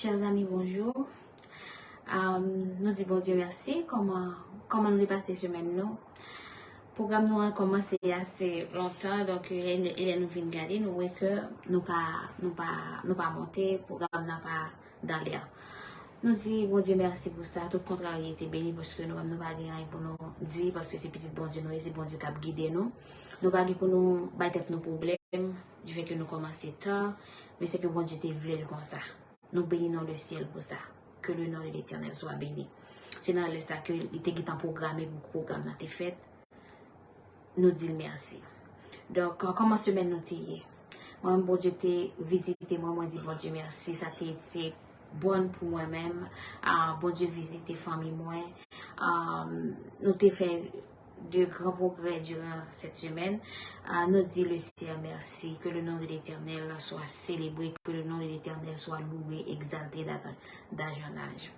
Chers amis, bonjour. Nous disons bon Dieu merci. Comment nous est passé semaine nous? Le programme nous a commencé assez longtemps, donc il nous vient regarder, nous voyons que nous pas monter, le programme n'a pas dans l'air. Nous disons bon Dieu merci pour ça, tout contrariété béni parce que nous n'avons pas rien pour nous dire, parce que c'est petit bon Dieu, c'est bon Dieu qui a guidé nous. Nous pas pour nous battre nos problèmes, du fait que nous commençons tard, mais c'est que bon Dieu te voulu comme ça. Nous bénissons le ciel pour ça. Que le nom de l'Éternel soit béni. C'est dans le ça que il était programmé pour le programme n'a été fait. Nous disons merci. Donc, comment semaine nous t'y moi, bon Dieu t'ai visité, moi, dit bon Dieu merci. Ça t'a été bonne pour moi-même. Bon Dieu visité famille moi. Nous t'ai fait de grands progrès durant cette semaine. Nous dit le ciel merci, que le nom de l'Éternel soit célébré, que le nom de l'Éternel soit loué, exalté d'âge en âge.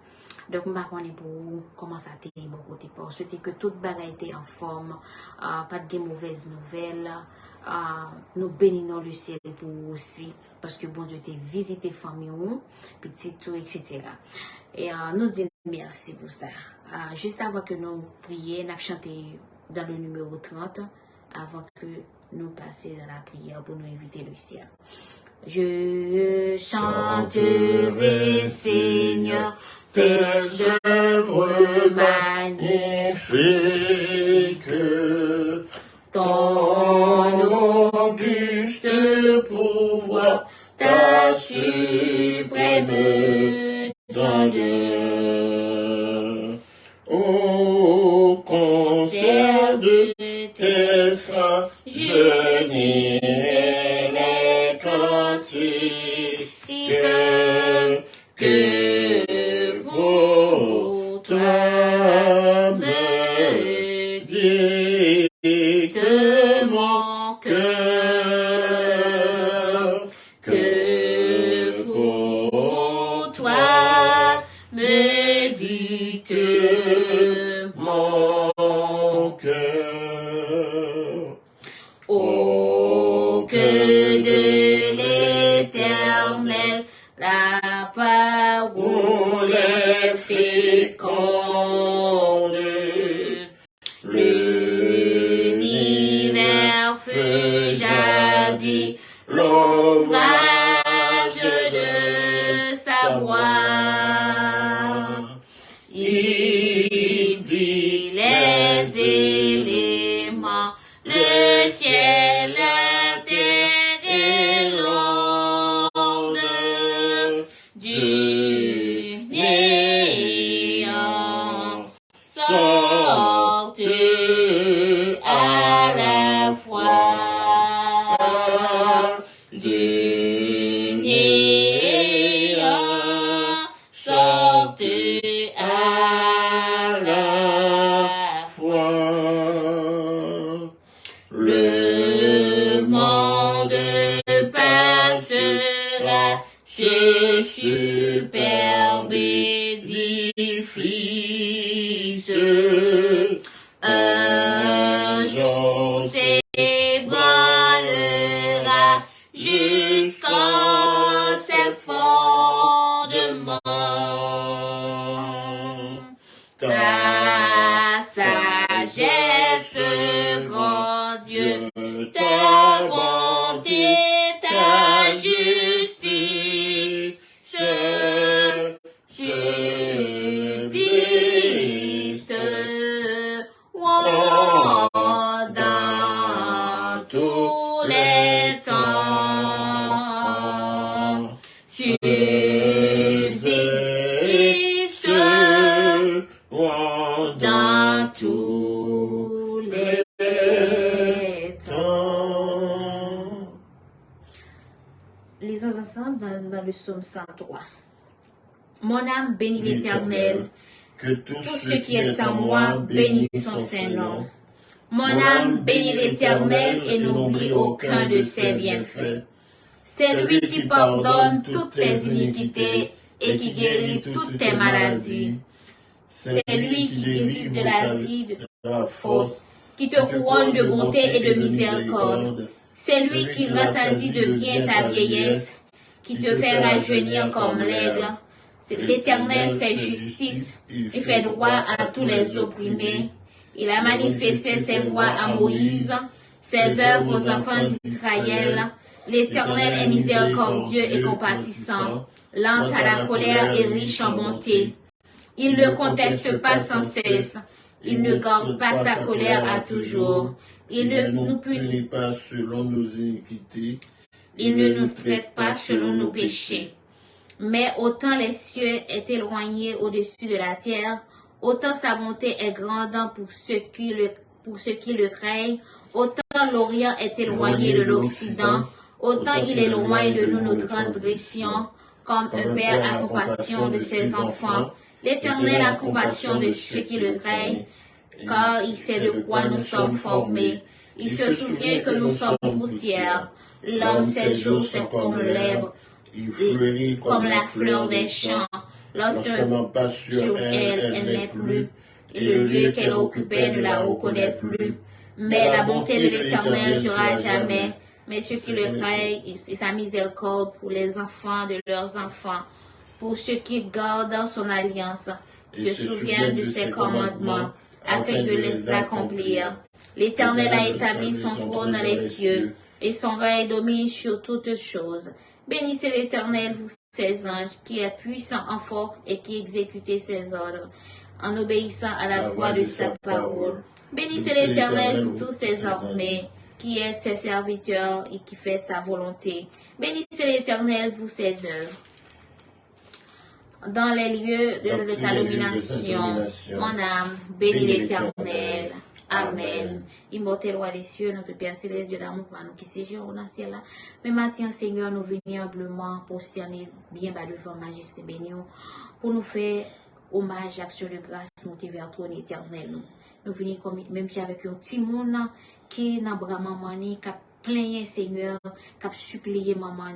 Donc, je ne sais pas pour vous comment ça a été bon côté. Je souhaite que toute bagaille était en forme, pas de mauvaises nouvelles. Nous bénissons le ciel pour vous aussi, parce que bon Dieu t'a visité famille, petit tout, etc. Et nous disons merci pour ça. Juste avant que nous prions, nous chanter dans le numéro 30, avant que nous passions dans la prière pour nous inviter le ciel. Je chanterai, Seigneur, tes œuvres magnifiques, ton auguste pouvoir, ta suprême grandeur. Au concert de tes saints, je nierai les cantiques que pour toi me dicte mon cœur, que pour toi me dicte mon cœur. Oh, que de l'Éternel la parole est féconde, l'univers fut jadis l'ouvrage de sa voix. Il dit les éléments, le ciel, la terre et l'onde, du néant sortent à la fois, du néant sortent à la fois. Le monde passera, ce superbe édifice. Un jour s'ébranlera jusqu'en ses fondements. Ta sagesse, grand Dieu, ta bonté, ta justice subsiste dans tous les temps. Subsiste dans tous les temps. Lisons ensemble dans le psaume 103. Mon âme bénit l'Éternel, Que tout ce qui est en moi bénit son Saint-Nom. Mon âme bénit l'Éternel et n'oublie aucun de ses bienfaits. C'est lui qui pardonne toutes tes iniquités et qui guérit toutes tes maladies. C'est lui qui délivre de la vie, de la force, qui te couronne de bonté et de miséricorde. C'est lui qui rassasie de bien ta vieillesse, qui te fait rajeunir comme l'aigle. L'Éternel fait justice et fait droit à tous les opprimés. Il a manifesté ses voies à Moïse, ses œuvres aux enfants d'Israël. L'Éternel est miséricordieux et compatissant, lent à la colère et riche en bonté. Il ne conteste pas sans cesse. Il ne garde pas sa colère à toujours. Il ne nous punit pas selon nos iniquités. Il ne nous traite pas selon nos péchés. Mais autant les cieux est éloigné au-dessus de la terre, autant sa bonté est grande pour ceux qui le craignent. Autant l'Orient est éloigné de l'Occident, autant il éloigne de nous nos transgressions, comme un père a compassion de ses enfants. L'Éternel a compassion de ceux qui le craignent, car il sait de quoi nous sommes formés. Il se souvient que nous sommes poussière. L'homme, ses jours, c'est comme l'herbe, Il fleurit comme la fleur des champs. Lorsqu'on passe sur elle, elle n'est plus, et le lieu qu'elle occupait ne la reconnaît plus. Mais la bonté de l'Éternel durera jamais. Mais ceux qui le craignent, et sa miséricorde pour les enfants de leurs enfants, pour ceux qui gardent son alliance, se souviennent de ses commandements, afin de les accomplir. L'Éternel a établi son trône dans les cieux, et son règne domine sur toutes choses. Bénissez l'Éternel, vous ses anges, qui est puissant en force et qui exécute ses ordres, en obéissant à la voix de sa parole. Bénissez l'Éternel, vous tous ses armées, qui êtes ses serviteurs et qui faites sa volonté. Bénissez l'Éternel, vous ses œuvres. Dans les lieux de sa domination, mon âme bénit l'Éternel. Amen. Immortel roi des cieux, notre Père céleste, Dieu d'amour, pour nous qui séjournons dans le ciel là. Mais maintenant, Seigneur, nous venons humblement prosterner bien bas devant Majesté bénie, pour nous faire hommage, action de grâce, monter vers ton éternel. Nous venons comme même si avec un petit monde qui n'a pas maman, qui a plaigné Seigneur, qui a supplié maman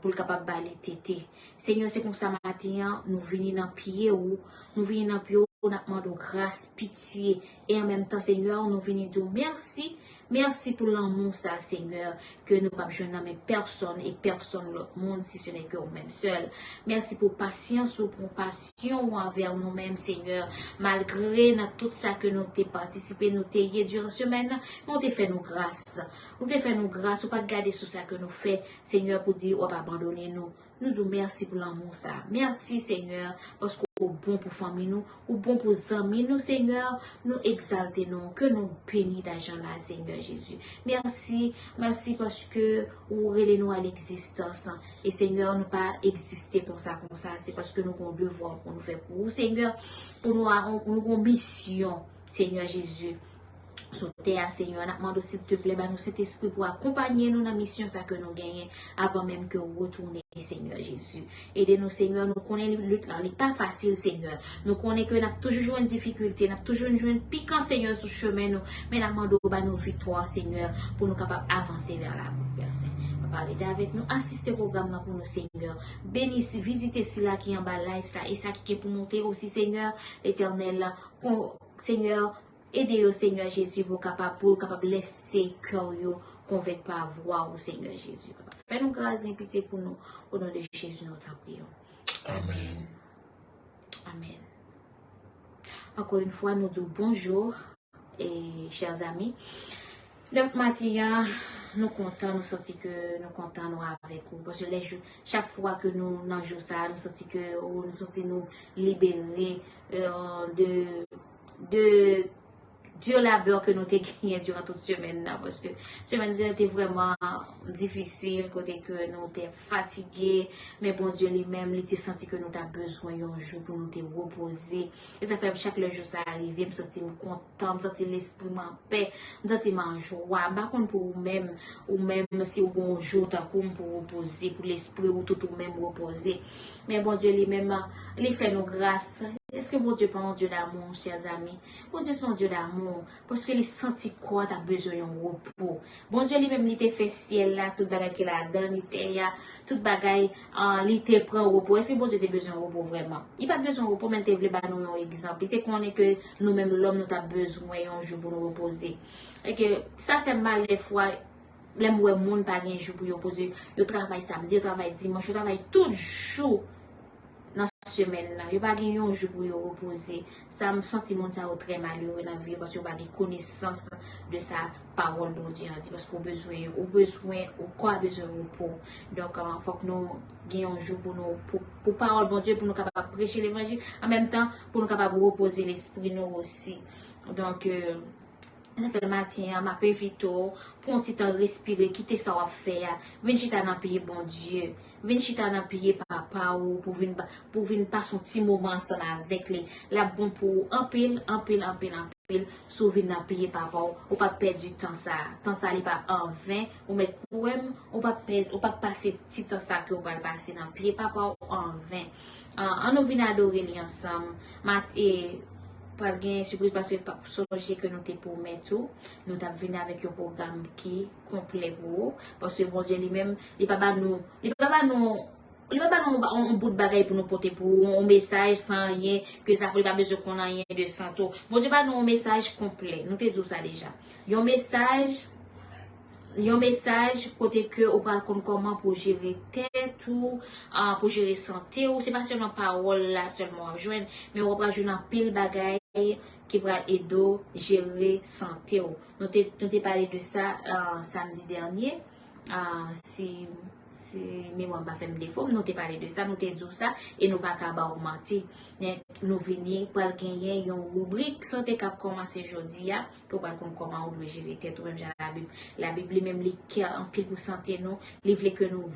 pour le capable de tété. Seigneur, c'est comme ça matin, nous venons dans pied ou nous venons dans pied on a demandé grâce, pitié et en même temps, Seigneur, nous venons dire merci. Merci pour l'amour, ça, Seigneur, que nous ne pouvons pas personne et personne l'autre monde si ce n'est que nous-mêmes seuls. Merci pour patience ou pour passion envers nous-mêmes, Seigneur. Malgré tout ça que nous t'ai participé, nous t'ai aidé durant la semaine, nous t'ai fait nos grâces. Nous t'ai fait nos grâces, ou pas garder sur ça que nous fait, Seigneur, pour dire, on va abandonner nous. Nous disons merci pour l'amour, ça. Merci, Seigneur, parce que ou bon pour famille nous, ou bon pour amis nous, Seigneur, nous exalter nous, que nous bénis d'argent là, Seigneur Jésus. Merci, merci parce que vous relevez nous à l'existence. Et Seigneur, nous pas exister pour ça, comme ça, c'est parce que nous avons devoir pour nous faire pour vous, Seigneur, pour nous avons mission, Seigneur Jésus. Sur terre, Seigneur, nous demandons s'il te plaît, nous cet esprit pour accompagner nous dans la mission ça que nous gagnons avant même que vous retourniez, Seigneur Jésus. Aidez-nous, Seigneur, nous connaissons la lutte là, n'est pas facile, Seigneur. Nous connaissons que nous avons toujours une difficulté, nous avons toujours une piquant, Seigneur, sur le chemin, nous. Mais nous demandons nos victoires, Seigneur, pour nous capables d'avancer vers la Père Saint. Parlez avec nous, assistez au programme là pour nous, Seigneur. Bénissez, visitez cela qui est en bas live, ça, et ça qui est pour monter aussi, Seigneur, l'Éternel, Seigneur. Aidez-nous, Seigneur Jésus, pour capable laisser cœur convaincre par voix au Seigneur Jésus. Fais-nous grâce et pitié pour nous. Au nom de Jésus, nous t'en prions. Amen. Amen. Encore une fois, nous disons bonjour, et chers amis. Donc, matin, nous comptons, nous sentons que nous comptons nous avec vous. Parce que chaque fois que nous dans jour ça, nous sentons que nous sentons nous libérés de Dieu labeur que nous avons gagné durant toute semaine là, parce que semaine était vraiment difficile, côté que nous étions fatigués, mais bon Dieu lui-même, il était senti que nous avons besoin d'un jour pour nous reposer. Et ça fait chaque jour ça arrive, je me sens content, je me sens l'esprit en paix, je me sens en joie. Par contre pour vous-même, ou même si vous avez un jour pour reposer, pour l'esprit ou tout ou même reposer. Mais bon Dieu lui-même, il fait nos grâces. Est-ce que bon Dieu pas un Dieu d'amour, chers amis? Bon Dieu c'est un Dieu d'amour, parce que les senti quoi t'as besoin d'un repos. Bon Dieu lui-même, il te fait ciel là, tout bagaille qu'il a dans l'ité, tout bagaille, il te prend repos. Est-ce que bon Dieu a besoin de repos vraiment? Il pas besoin de repos, mais il te voulait nous un exemple. Il te connaît que nous-mêmes, l'homme, nous avons besoin un jour pour nous reposer. Et que ça fait mal des fois. Les gens pas un jour pour reposer. Ils travaillent samedi, ils travaillent dimanche, ils travaillent tout jour. semaine, yo pas gagné un jour pour yo reposer. Ça me senti mon ça très malheureux dans vie parce que pas de connaissance de sa parole bon Dieu parce qu'on besoin ou quoi besoin de repos. Donc faut que nous gagnions un jour pour parole bon Dieu pour nous capable prêcher l'évangile en même temps pour nous capable reposer l'esprit nous aussi. Donc ça fait le matin, m'a peu vite, pour un petit temps respirer, quitter ça à faire, venir chita dans payer bon Dieu, venir chita dans payer papa ou pour venir passer un petit moment ensemble avec les, la bon pour en pile, sauver dans payer papa ou pas perdre du temps ça n'est pas en vain, ou mettre ou pas perdre, ou pas passer petit temps ça que ou pas passer dans payer papa en vain. On nous vient adorer les ensemble, pour gagner surprise parce que songer que nous t'es pour mettre tout nous t'a venir avec un programme qui complet pour parce que bon Dieu lui-même il pas nous un bout de bagaille pour nous porter pour un message sans rien que ça fait pas besoin qu'on a rien de santo bon Dieu pas nous un message complet nous te dit ça déjà un message côté que on parle comme comment pour gérer tête ou pour gérer santé ou c'est pas seulement parole là seulement joindre mais on va jouer un pile bagaille qui va aider gérer santé ou nous t'ai parlé de ça samedi dernier si mémoire pas fait me défaut nous t'ai parlé de ça nous t'ai dit ça et nous pas capable mentir nous venir pour gagner une rubrique santé qui a commencé aujourd'hui pour parler comment on doit gérer tête ou même la Bible même li en pile pour santé nous livre que nous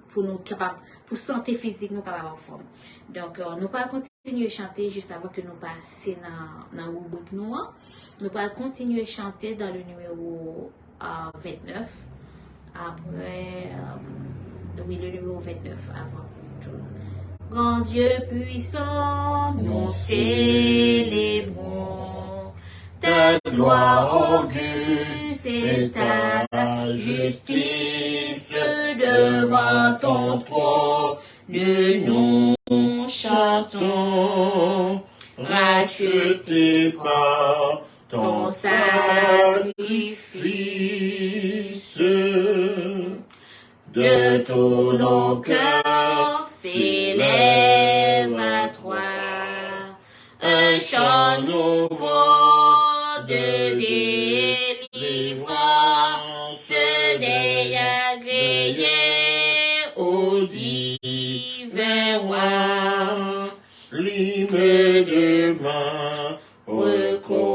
pour nous capable pour santé physique nous capable en forme donc nous pas continuer à chanter juste avant que nous passer dans rubrique nous pas continuer à chanter dans le numéro 29 après oui le numéro 29 avant tout. Grand Dieu puissant, nous célébrons ta gloire auguste et ta justice devant ton trône. Nous chantons, rachetés par ton sacrifice. De tous nos cœurs s'élève à toi un chant nouveau de délivrance, n'est agréé au divin roi. L'hymne de ma reconnaissance.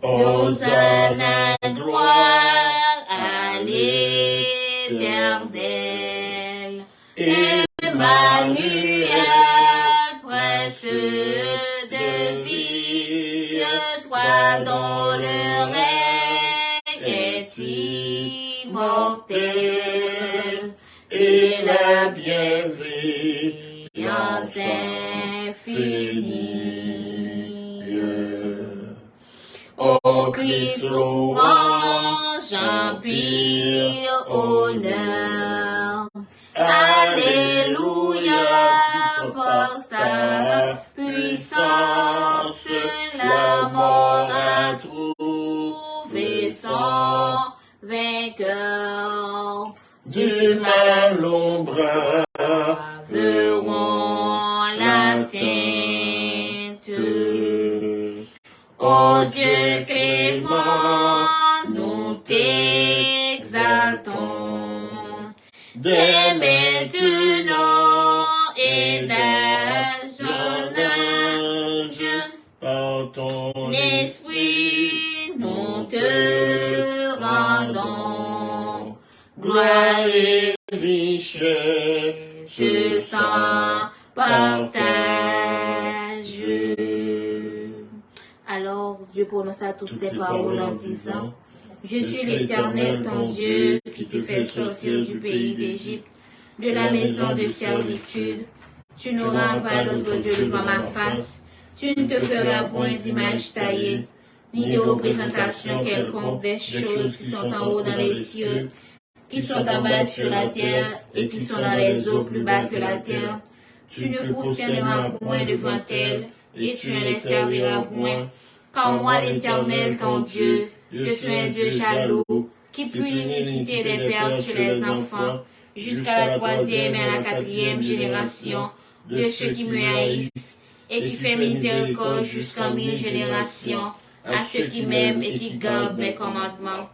Hosanna, gloire à l'Éternel. Emmanuel, prince de vie, toi dont le règne est immortel et la bienveillance infinie. Ô Christ, louange, empire, honneur. Alléluia, pour sa puissance, la mort a trouvé son vainqueur. Du mal l'ombre verront l'atteinte. Ô Dieu clément, nous t'exaltons, dès maintenant et d'âge en âge, par ton esprit nous te rendons gloire et richesse sans partage. Alors Dieu prononça toutes ces paroles en disant, je suis l'Éternel ton Dieu qui te fait sortir du pays d'Égypte, de la maison de servitude. Tu n'auras pas d'autre Dieu devant ma face, tu ne te feras point d'image taillée, ni de représentation quelconque des choses qui sont en haut dans les cieux, qui sont en bas sur la terre et qui sont dans les eaux plus bas que la terre. Tu ne prosterneras point devant elles et tu ne les serviras point. Car moi, l'Éternel, ton Dieu, je suis un Dieu jaloux, qui punit l'iniquité des pères sur les enfants, jusqu'à la troisième et à la quatrième génération de ceux qui me haïssent, et qui fait miséricorde jusqu'à 1000 générations à ceux qui m'aiment et qui gardent mes commandements.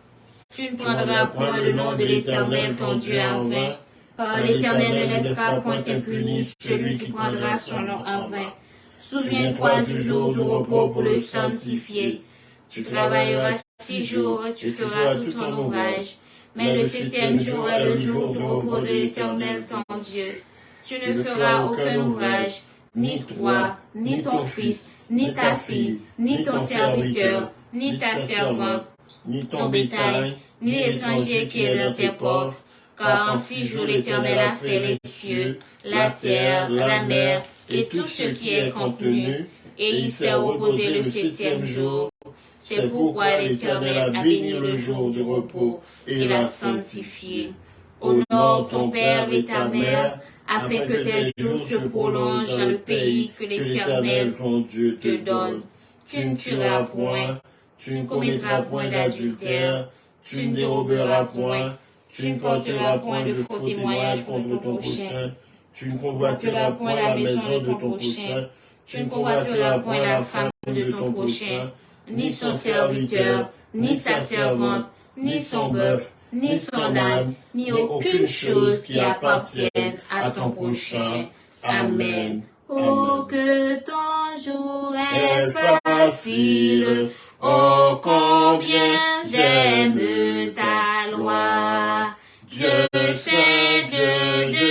Tu ne prendras point le nom de l'Éternel ton Dieu en vain, car l'Éternel ne laissera point impuni celui qui prendra son nom en vain. Souviens-toi du jour du repos pour le sanctifier. Tu travailleras 6 jours et tu feras tout ton ouvrage. Mais le 7e jour est le jour du repos de l'Éternel ton Dieu. Tu ne feras aucun ouvrage, ni toi, ni ton fils, ni ta fille, ni ton serviteur, ni ta servante, ni ton bétail, ni l'étranger qui est dans tes portes. Car en 6 jours l'Éternel a fait les cieux, la terre, la mer, et tout ce qui est contenu, et il s'est reposé le 7e jour. C'est pourquoi l'Éternel a béni le jour du repos et l'a sanctifié. Honore ton père et ta mère, afin que tes jours se prolongent dans le pays que l'Éternel ton Dieu te donne. Tu ne tueras point, tu ne commettras point d'adultère, tu ne déroberas point, tu ne porteras point de faux témoignages contre ton prochain, tu ne convoiteras point la maison de ton prochain, tu ne convoiteras point la femme de ton prochain, ni son serviteur, ni sa servante, ni son bœuf, ni son âne, ni aucune chose qui appartienne à ton prochain. Amen. Oh, que ton jour est facile, oh, combien j'aime ta loi. Dieu, c'est Dieu de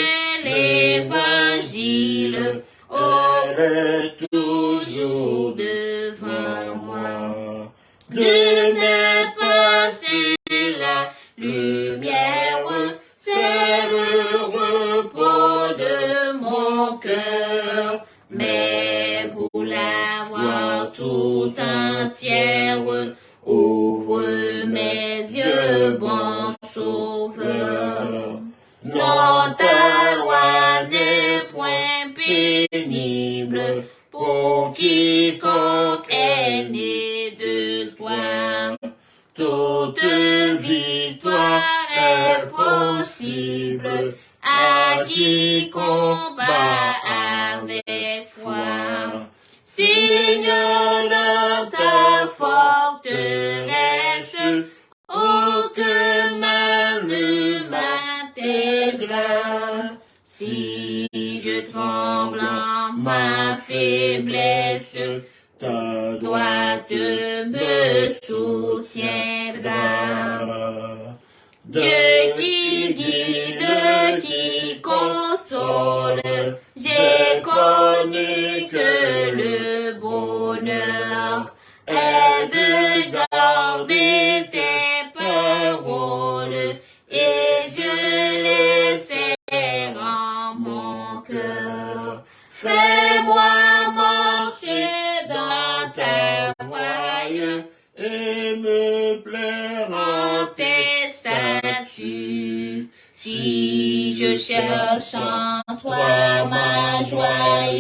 l'évangile, oh, elle est toujours devant moi. De mes pensées la lumière, c'est le repos de mon cœur, mais pour l'avoir tout entière, ouvre mes yeux, bon sauveur. Non, ta loi n'est point pénible pour quiconque est né de toi. Toute victoire est possible à qui combat avec foi. Seigneur, dans ta forteresse, aucun mal ne m'atteindra. Si je tremble en ma faiblesse, ta droite me soutiendra. Dieu qui guide, qui console, j'ai connu que le bonheur est de garder tes paroles, et je les serre en mon cœur. Fais-moi marcher dans ta voie et me plaire en tes statuts. Si je cherche en toi ma joie,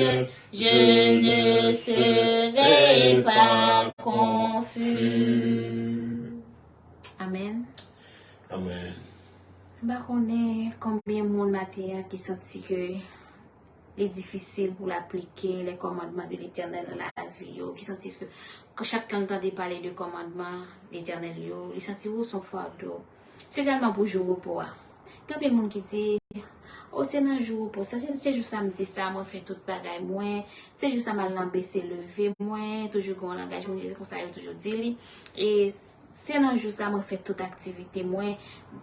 je ne serai pas confus. Amen. Amen. Bah, on est combien de monde matin qui sentit que les difficiles pour l'appliquer, les commandements de l'Éternel dans la vie, qui sentit que quand chaque temps entendait parler de commandements, l'Éternel, ils sentit où son fardeau. C'est seulement pour jour repos. Quand il y a des gens qui disent, oh, c'est un jour repos, ça, c'est juste samedi, ça, moi, fait tout bagaille, moi, c'est juste ça, m'a baissé, levé, moi, toujours un langage, moi, comme ça, je toujours dit, et c'est un jour ça, moi, fait toute activité, moi,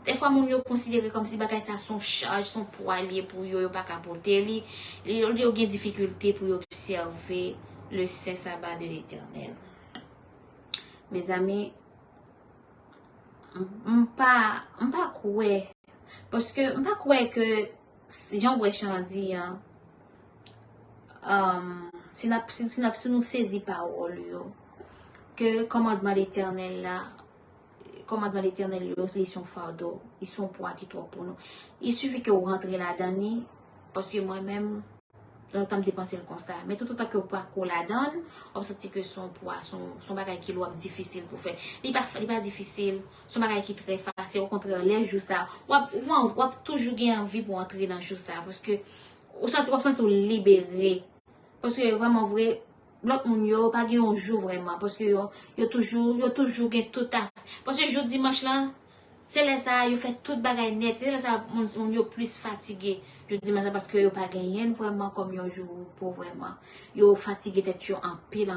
des fois, mon yo considéré comme si bagaille ça son charge, son poids lié pour yo pas capoter, li yo gen difficulté pour observer le saint sabbat de l'Éternel. Mes amis, m'pas croire parce que m'pas croire que Jean Brechan dit si nous saisi parole yo que commandement l'Éternel là, commandement l'Éternel ils sont fardeau, ils sont poids qui trop pour nous. Il suffit que vous rentrez là-dedans parce que moi-même longtemps dépenser comme ça, mais tout autant que pas qu'on la donne, on sent que son poids, son bagage qui est difficile pour faire. Il pas difficile, son bagage qui est très passer. Au contraire, les jours ça, ou toujours gagner envie pour entrer dans jour ça. Parce que, on sent libéré. Parce que vraiment vrai, l'autre moun yo pas gen un jour vraiment parce que yo toujours gen tout à parce que jour dimanche là c'est là ça yo fait tout bagay net c'est là ça moun yo plus fatigué jour dimanche là parce que yo pas gagné vraiment comme un jour pour vraiment yo fatigué tête yo en pile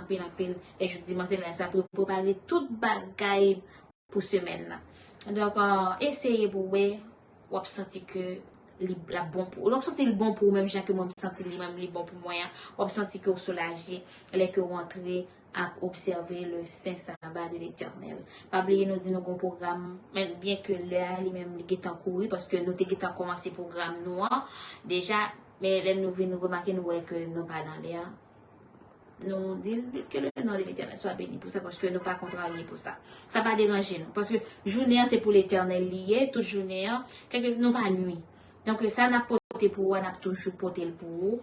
et jour dimanche c'est là ça pour préparer tout bagay pour semaine là donc essayez pour ouais ou senti que la bon pour l'on senti le bon pour même gens que moi me senti même les bon pour moi on senti que soulagé les que rentrer à observer le saint sabbat de l'Éternel pas oublier nous dit nos bon programme mais bien que là lui même il est en courir parce que nous t'ai commencé programme noir déjà mais là nous venons remarquer nous voyons que nous pas dans l'air nous dit que le nom de l'Éternel soit béni pour ça parce que nous pas contrariés pour ça ça pas déranger nous parce que journée c'est pour l'Éternel lié toute journée quelque nous pas nuit. Donc ça n'a porté pour on a toujours porté pour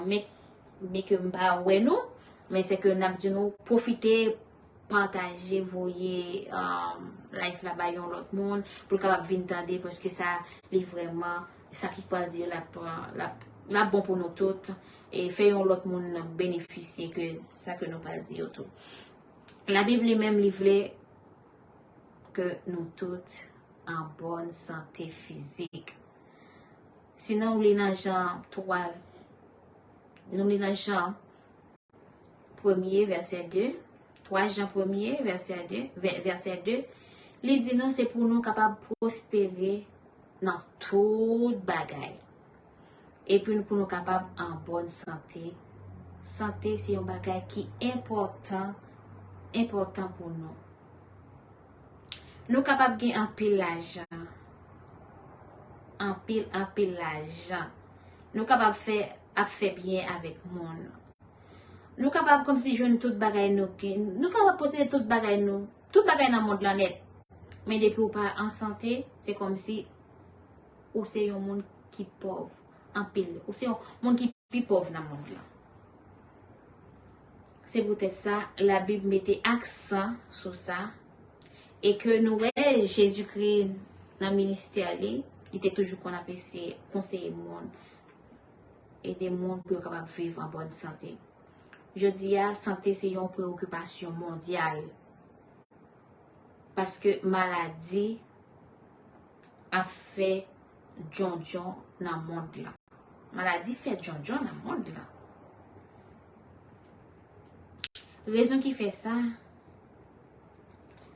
mais que m'ba ouais nous mais c'est que n'a dit nous profiter partager voyer life là-bas yon l'autre monde pour capable venir tendre parce que ça est vraiment ça qui peut dire la bon pour nous toutes et fait l'autre monde bénéficier que ça que nous pas dire tout. La Bible même livre que nous toutes en bonne santé physique. Sinon, nous lisons Jean 3, nous lisons Jean 1er, verset 2, 3 Jean 1er, verset 2, il dit non, c'est pour nous capables de prospérer dans toute bagaille. Et puis, pour nous capables en bonne santé. Santé, c'est un bagaille qui est important pour nous. Nous capables de gagner un pile l'argent. En pile l'argent. Nous capables faire bien avec monde. Nous capables comme si jeune toute bagaille nous capables poser toute bagaille dans monde là net. Mais depuis ou pas en santé, c'est comme si ou c'est un monde qui pauvre en pile, ou c'est un monde qui plus pauvre dans monde là. C'est peut-être ça la Bible mettait accent sur ça et que nous Jésus-Christ dans le ministère il était toujours qu'on appelle conseiller monde et des mondes pour capable vivre en bonne santé. Je dis la santé c'est une préoccupation mondiale parce que maladie a fait John dans le monde là. Maladie fait John dans le monde là. Raison qui fait ça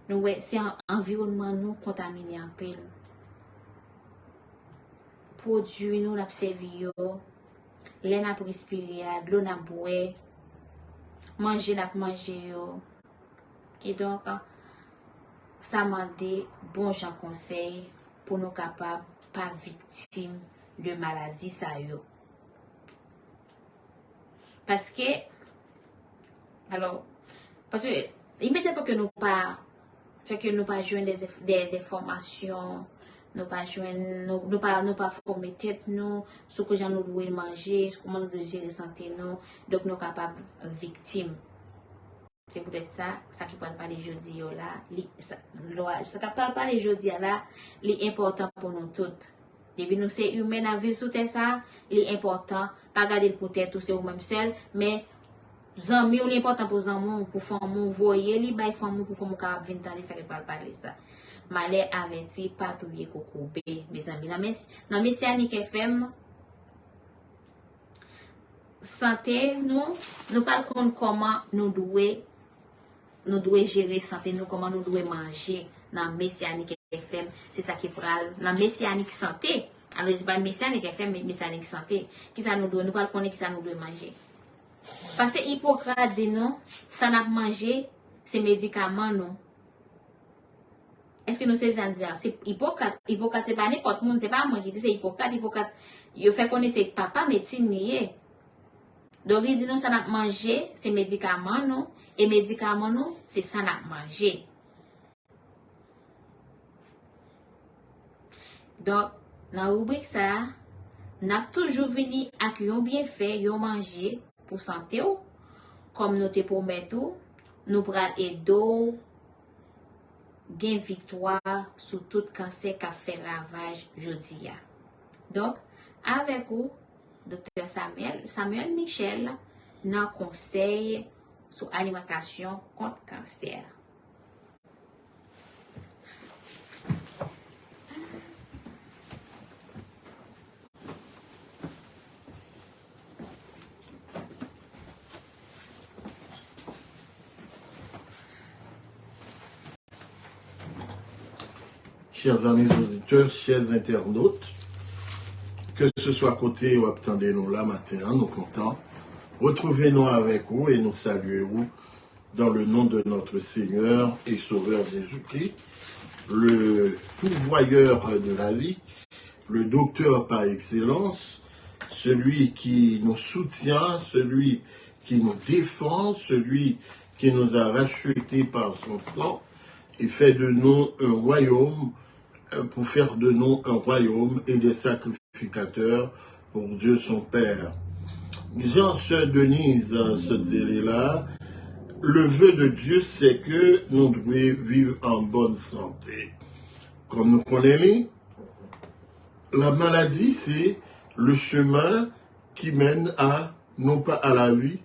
nous c'est environnement nous contaminé en pile. Produit nous la servi yo, l'air n'a respirer, de l'eau n'a boire, manger n'a manger yo. Et donc ça m'a dit bon j'en conseil pour nous capables pas victime de maladie ça yo. Parce que immédiatement que nous pas joindre des formations nous pas former tête nous ce que nous doit manger comment nous devons gérer santé nous donc nous capables victimes c'est peut-être ça qui parle pas les jeudi là ça qui parle pas les jeudi là c'est important pour nous toutes depuis nous c'est humain à vivre sous terre ça c'est important pas garder pour tête c'est vous même seul mais zanmi ou l'important pour zanmi pour femme voyer li bay femme pour femme ka venir dans ça qui parle parler ça malais averti pas oublier coco mes amis dans Messianique FM santé nous parlons comment nous devons gérer santé nous comment nous devons manger dans Messianique FM c'est ça qui parle dans Messianique santé alors c'est pas Messianique FM mais Messianique santé qui ça nous parlons qui ça nous doit manger. Parce que Hippocrate dit non, ça n'a pas mangé, c'est médicaments non. Est-ce que nous savons dire? C'est Hippocrate c'est pas n'importe monde, c'est pas moi qui dis c'est Hippocrate, il fait connaître c'est papa médecine nié. Donc il dit non, ça n'a pas mangé, c'est médicaments non, et médicaments non, c'est ça n'a pas mangé. Donc, dans la rubrique ça, n'a toujours venu avec un bienfait, un manger pour santé ou comme nous te promettons nous pral aider gain victoire sur tout cancer qui a fait ravage jeudi. Donc, avec vous, Dr. Samuel Michel, dans conseil sur alimentation contre cancer. Chers amis auditeurs, chers internautes, que ce soit côté ou attendez-nous là matin, nous comptons. Retrouvez-nous avec vous et nous saluons dans le nom de notre Seigneur et Sauveur Jésus-Christ, le pourvoyeur de la vie, le docteur par excellence, celui qui nous soutient, celui qui nous défend, celui qui nous a rachetés par son sang et fait de nous un royaume, pour faire de nous un royaume et des sacrificateurs pour Dieu son Père. Jean se Denise se disait là, le vœu de Dieu c'est que nous devons vivre en bonne santé. Comme nous connaissons, la maladie c'est le chemin qui mène à, non pas à la vie,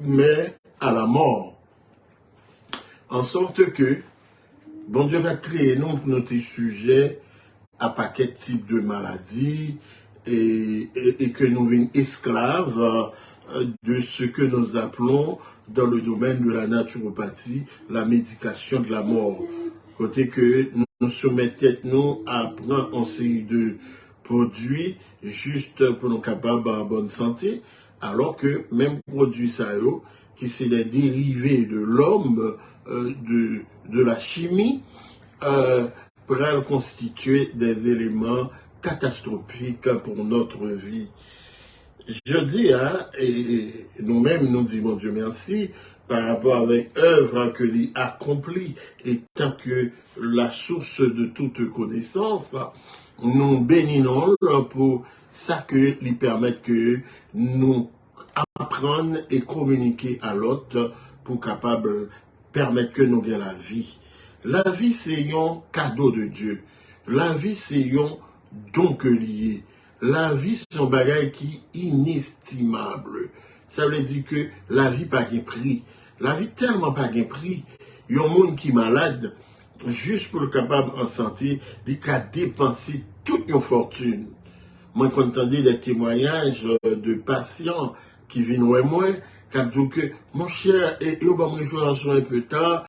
mais à la mort. En sorte que bon Dieu va créer notre sujet à paquet de types de maladies et que nous venons esclaves de ce que nous appelons dans le domaine de la naturopathie, la médication de la mort. Côté que nous soumettons à prendre une série de produits juste pour nous capables en bonne santé, alors que même produits ça qui c'est des dérivés de l'homme, de la chimie, pourraient constituer des éléments catastrophiques pour notre vie. Je dis, et nous-mêmes nous disons Dieu merci, par rapport avec œuvre que l'il accomplit, étant que la source de toute connaissance, nous bénissons pour ça que lui permettre que nous apprendre et communiquer à l'autre pour capable permettre que nous ayons la vie. La vie, c'est un cadeau de Dieu. La vie, c'est un don que lié. La vie, c'est un bagage qui est inestimable. Ça veut dire que la vie n'a pas de prix. La vie tellement pas de prix. Il y a un monde qui est malade, juste pour le capable en santé, il a dépensé toute une fortune. Moi, quand j'entendais des témoignages de patients qui viennent ouais moi, qui disent que mon cher, et il va me référencer un peu tard,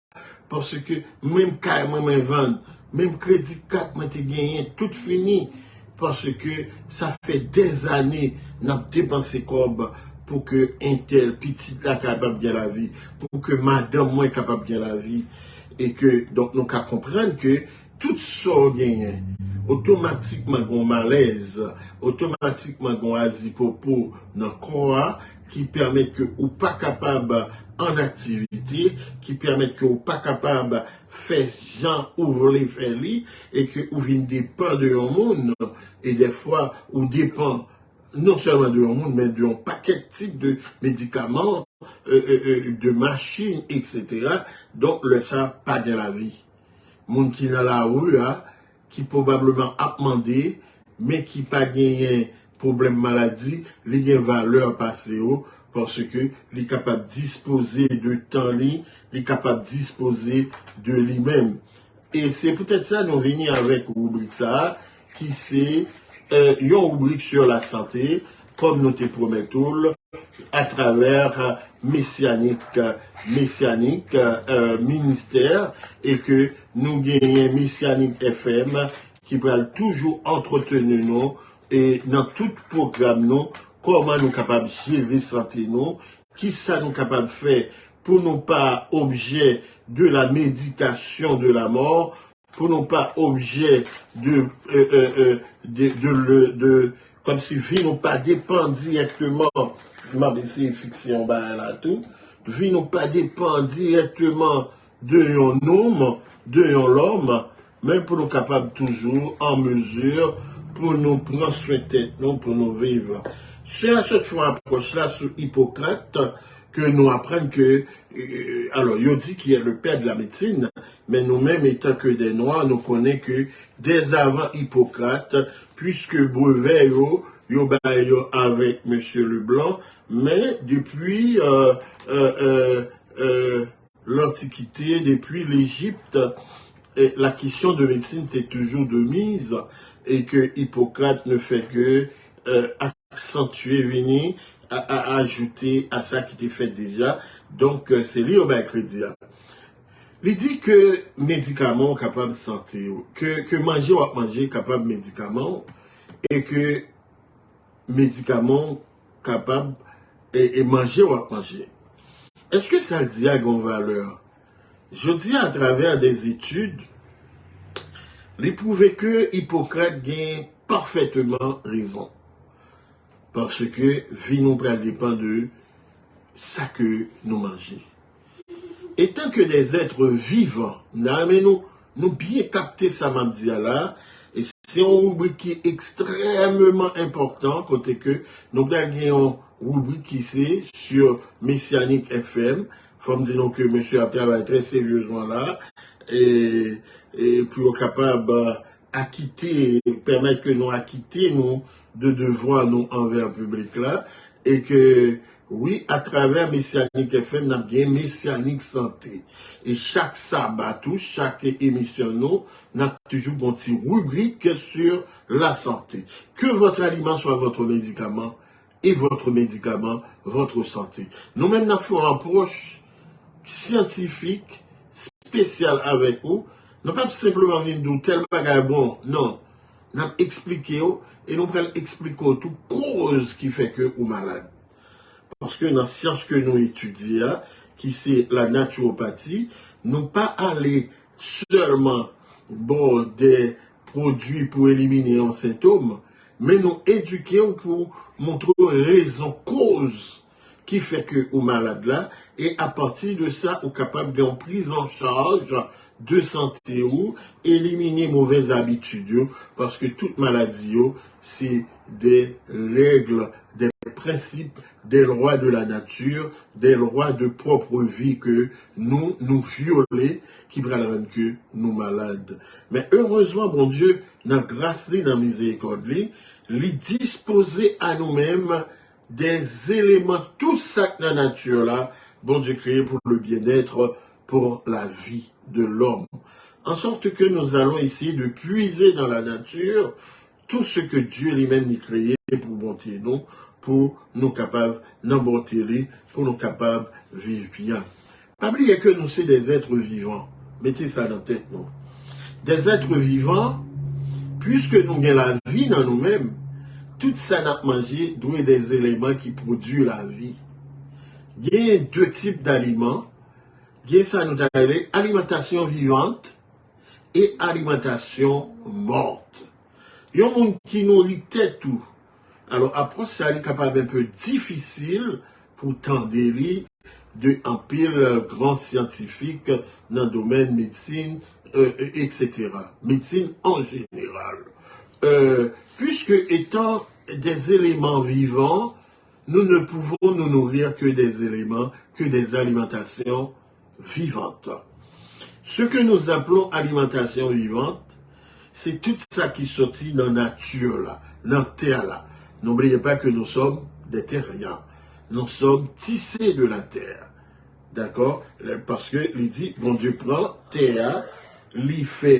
parce que même carrément même crédit 4 m'a gagné, tout fini, parce que ça fait des années n'a dépensé comme pour que un tel petit là capable de la vie, pour que madame moi capable de la vie, et que donc nous qu'à comprendre que tout ça gagne automatiquement un malaise, automatiquement un azipopo dans le corps qui permet que ou pas capable en activité, qui permet que ou pas capable faire gens ouvre les faire et que ou vient dépend de un monde et des fois ou dépend non seulement de un monde mais d'un paquet de types de médicaments, de machines, etc. Donc le ça pas de la vie. Monde qui dans la rue qui probablement a demandé mais qui pas gagné problème maladie, il y a valeur passée parce que il est capable de disposer de temps il est capable de disposer de lui-même. Et c'est peut-être ça nous venir avec rubrique ça qui c'est une rubrique sur la santé comme nous te promettons à travers messianique ministère et que nous gagnons messianique FM qui va toujours entretenir nous et dans tout programme nous comment nous capables de gérer santé nous, qui ça nous capables de faire pour nous pas objet de la médication de la mort, pour nous pas objet de comme si vie nous pas dépend directement, m'a essayé fixer en bas là tout, vie nous pas dépend directement de un homme, de l'homme, mais pour nous capables toujours en mesure pour nous prendre soin de tête, nous pour nous vivre. C'est à cette fois approche là sur Hippocrate que nous apprenons que, alors, il dit qu'il est le père de la médecine, mais nous-mêmes, étant que des Noirs, nous connaissons que dès avant Hippocrate, puisque brevet, yo avec Monsieur Leblanc, mais depuis l'Antiquité, depuis l'Égypte, la question de médecine c'est toujours de mise, et que Hippocrate ne fait que accentuer, venir, à ajouter à ça qui était fait déjà. Donc, c'est lui au crédit. Il dit que médicaments capables de santé, que manger ou manger capable de médicaments, et que médicaments capables et manger ou manger. Est-ce que ça dit à une valeur? Je dis à travers des études, il prouve que Hippocrate gagne parfaitement raison. Parce que vie nous dépend de ça que nous mangeons. Et tant que des êtres vivants, nous bien capter ça mandia là, et c'est une rubrique qui est extrêmement important, côté que nous avons une rubrique qui c'est sur Messianique FM. Faut me dire que monsieur a travaillé très sérieusement là, et pour capable acquitter, permettre que nous acquitter nous de devoirs nous envers le public là, et que oui, à travers Messianique FM, nous avons Messianique Santé. Et chaque sabbat, chaque émission, nous avons toujours une petite rubrique sur la santé. Que votre aliment soit votre médicament, et votre médicament, votre santé. Nous-mêmes, nous avons une approche scientifique, spéciale avec vous. Nous pas simplement venir nous tel bagage bon, non. Nous avons expliqué, et nous allons expliquer toute cause qui fait que vous malade. Parce que dans la science que nous étudions, qui c'est la naturopathie, nous pas aller seulement des produits pour éliminer un symptôme, mais nous éduquer pour montrer raison, cause qui fait que vous malade là, et à partir de ça, vous capable d'une prise en charge de santé ou éliminer mauvaises habitudes, parce que toute maladie, c'est des règles, des principes, des lois de la nature, des lois de propre vie que nous violons, qui prennent que nous malades. Mais heureusement, bon Dieu, dans grâce, dans miséricorde, lui disposer à nous-mêmes des éléments, tout ça que la nature là, bon Dieu créé pour le bien-être, pour la vie de l'homme. En sorte que nous allons essayer de puiser dans la nature tout ce que Dieu lui-même a créé pour bonté nous, pour nous capables d'embonter, pour nous capables de vivre bien. Pas oublier que nous sommes des êtres vivants. Mettez ça dans la tête, non? Des êtres vivants, puisque nous avons la vie dans nous-mêmes, tout ça n'a mangé doit des éléments qui produisent la vie. Il y a deux types d'aliments. Il y a ça nous appelle alimentation vivante et alimentation morte. Il y a un monde qui nous lit tout. Alors après, ça est capable un peu difficile pour tendre de un pile grand scientifique dans le domaine médecine, etc. Médecine en général. Puisque étant des éléments vivants, nous ne pouvons nous nourrir que des éléments, que des alimentations vivantes. Ce que nous appelons alimentation vivante, c'est tout ça qui sortit dans la nature, là, dans la terre. Là. N'oubliez pas que nous sommes des terriens. Nous sommes tissés de la terre. D'accord? Parce que il dit, bon Dieu prend terre, il fait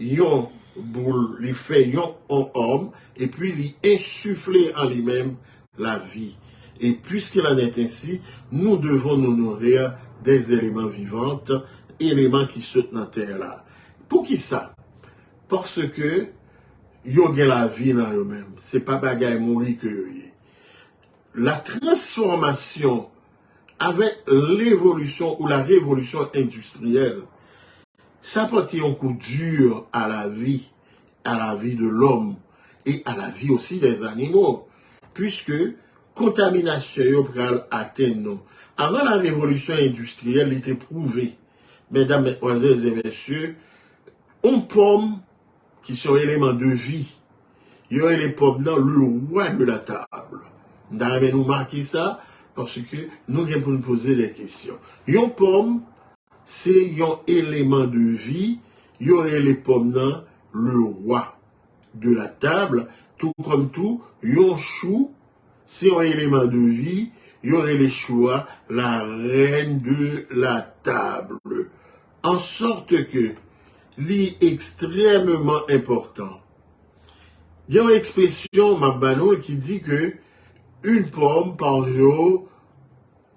yon boule, il fait yon en homme, et puis il insuffle en lui-même la vie. Et puisqu'il en est ainsi, nous devons nous nourrir des éléments vivants, éléments qui sautent dans la terre là. Pour qui ça? Parce que yo gen la vie dans eux-mêmes. C'est pas bagaille mourir que yo y. La transformation avec l'évolution ou la révolution industrielle, ça porte un coup dur à la vie de l'homme et à la vie aussi des animaux, puisque contamination yo pral atteindre nous. Avant la révolution industrielle, il était prouvé, mesdames, mesdemoiselles et messieurs, une pomme qui sont éléments de vie, il y a les pommes dans le roi de la table. Nous marqué ça parce que nous devons nous poser des questions. Une pomme, c'est un élément de vie, il y aurait les pommes dans le roi de la table, tout comme tout, un chou, c'est un élément de vie, il y aurait les choix, la reine de la table. En sorte que, c'est extrêmement important. Il y a une expression, Mabano, qui dit que une pomme par jour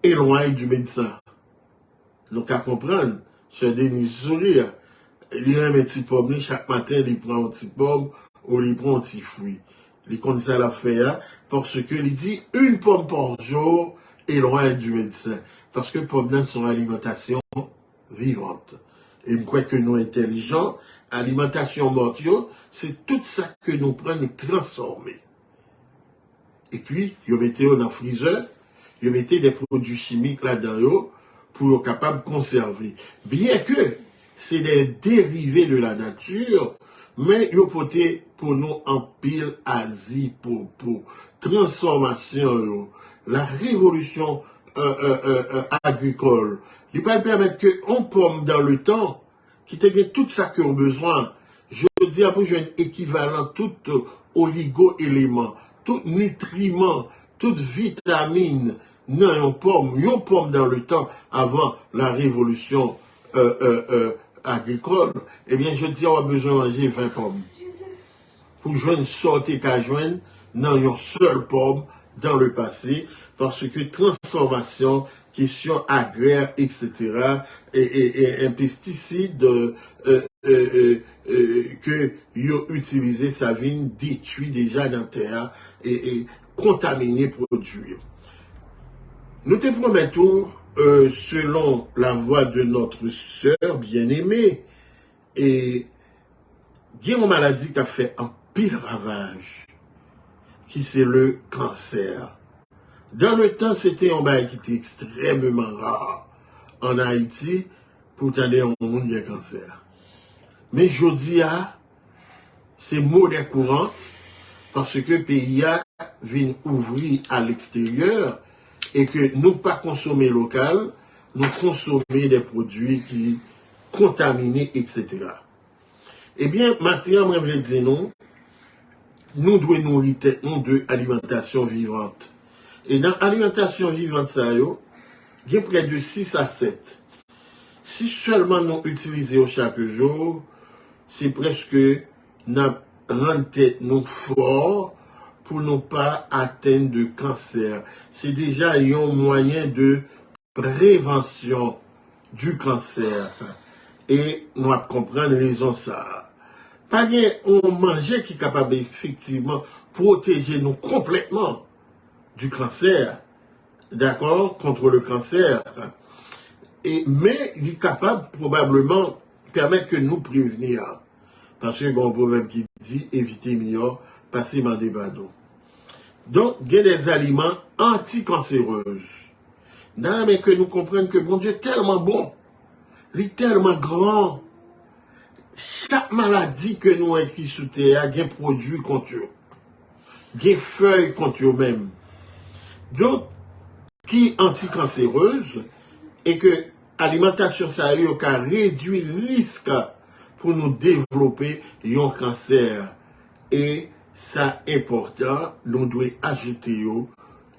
éloigne du médecin. Donc, à comprendre, c'est Denis sourire. Il a un petit pomme, chaque matin, il prend un petit pomme ou il prend un petit fruit. Il connaît ça la faire parce que il dit une pomme par jour éloigne du médecin. Parce que pomme dans son alimentation vivante. Et je crois que nous intelligents, alimentation mortio, c'est tout ça que nous prenons transformer. Et puis, vous mettez dans le freezer, vous mettez des produits chimiques là-dedans pour être capable de conserver. Bien que c'est des dérivés de la nature, mais vous pouvez pour nous en pile Asie pour transformation, la révolution agricole. Il peut permettre qu'on pomme dans le temps, qui te donne tout ça qu'on a besoin. Je dis après, j'ai un équivalent, tout oligo-élément, tout nutriment, toute vitamine, non, une pomme dans le temps avant la révolution agricole, eh bien, je dis, on a besoin de manger 20 pommes. Pour joindre sortir qu'à joindre, non, une seule pomme dans le passé, parce que transformation, question agraire, etc., et un pesticide que vous utilisez, ça vient détruire déjà dans la terre et contaminer produit. Nous te promettons, selon la voix de notre sœur bien-aimée, et il y a une maladie qui a fait un pile ravage, qui c'est le cancer. Dans le temps, c'était un bail qui était extrêmement rare en Haïti, pour t'aider au monde de cancer. Mais je dis, c'est monnaie courante, parce que le pays vient ouvrir à l'extérieur, et que nous pas consommer local, nous consommer des produits qui contaminés, etc. Eh bien, maintenant, je vais dire non, nous devons nourrir nous de alimentation vivante. Et dans l'alimentation vivante, ça il y a près de 6 à 7. Si seulement nous utilisons chaque jour, c'est presque nous rendre tête nous fort pour ne pas atteindre de cancer. C'est déjà un moyen de prévention du cancer. Et nous allons comprendre les raisons ça. Pas bien, on mange qui est capable effectivement protéger nous complètement du cancer, d'accord, contre le cancer. Mais il est capable probablement permettre que nous prévenir. Parce qu'il y a un proverbe qui dit éviter mieux, passer dans des badons. Donc, il y a des aliments anticancéreux. Non, mais que nous comprenions que bon Dieu est tellement bon, il est tellement grand. Chaque maladie que nous avons écrit sous terre, il y a un produit contre eux. Il y a des feuilles contre eux-mêmes. Donc, qui est anticancéreuse et que l'alimentation ça a réduit le risque pour nous développer un cancer. Et ça important, nous devons ajouter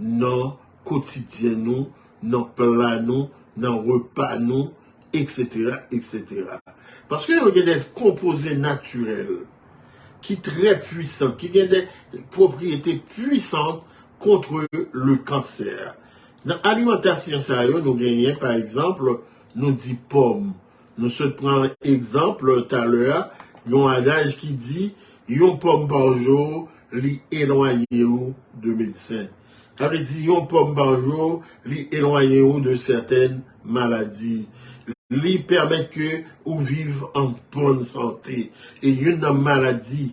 dans quotidien nous, dans plat nous, dans repas nous, etc., etc. Parce que il y a des composés naturels qui sont très puissants, qui ont des propriétés puissantes contre le cancer. Dans l'alimentation, nous gagnons, par exemple, nous dit pommes. Nous se prenons exemple tout à l'heure, il y a un adage qui dit, une pomme par jour, l'éloigne de médecins. Ça veut dire, une pomme par jour, l'éloigne de certaines maladies. Lui permet que vous vivez en bonne santé. Et une maladie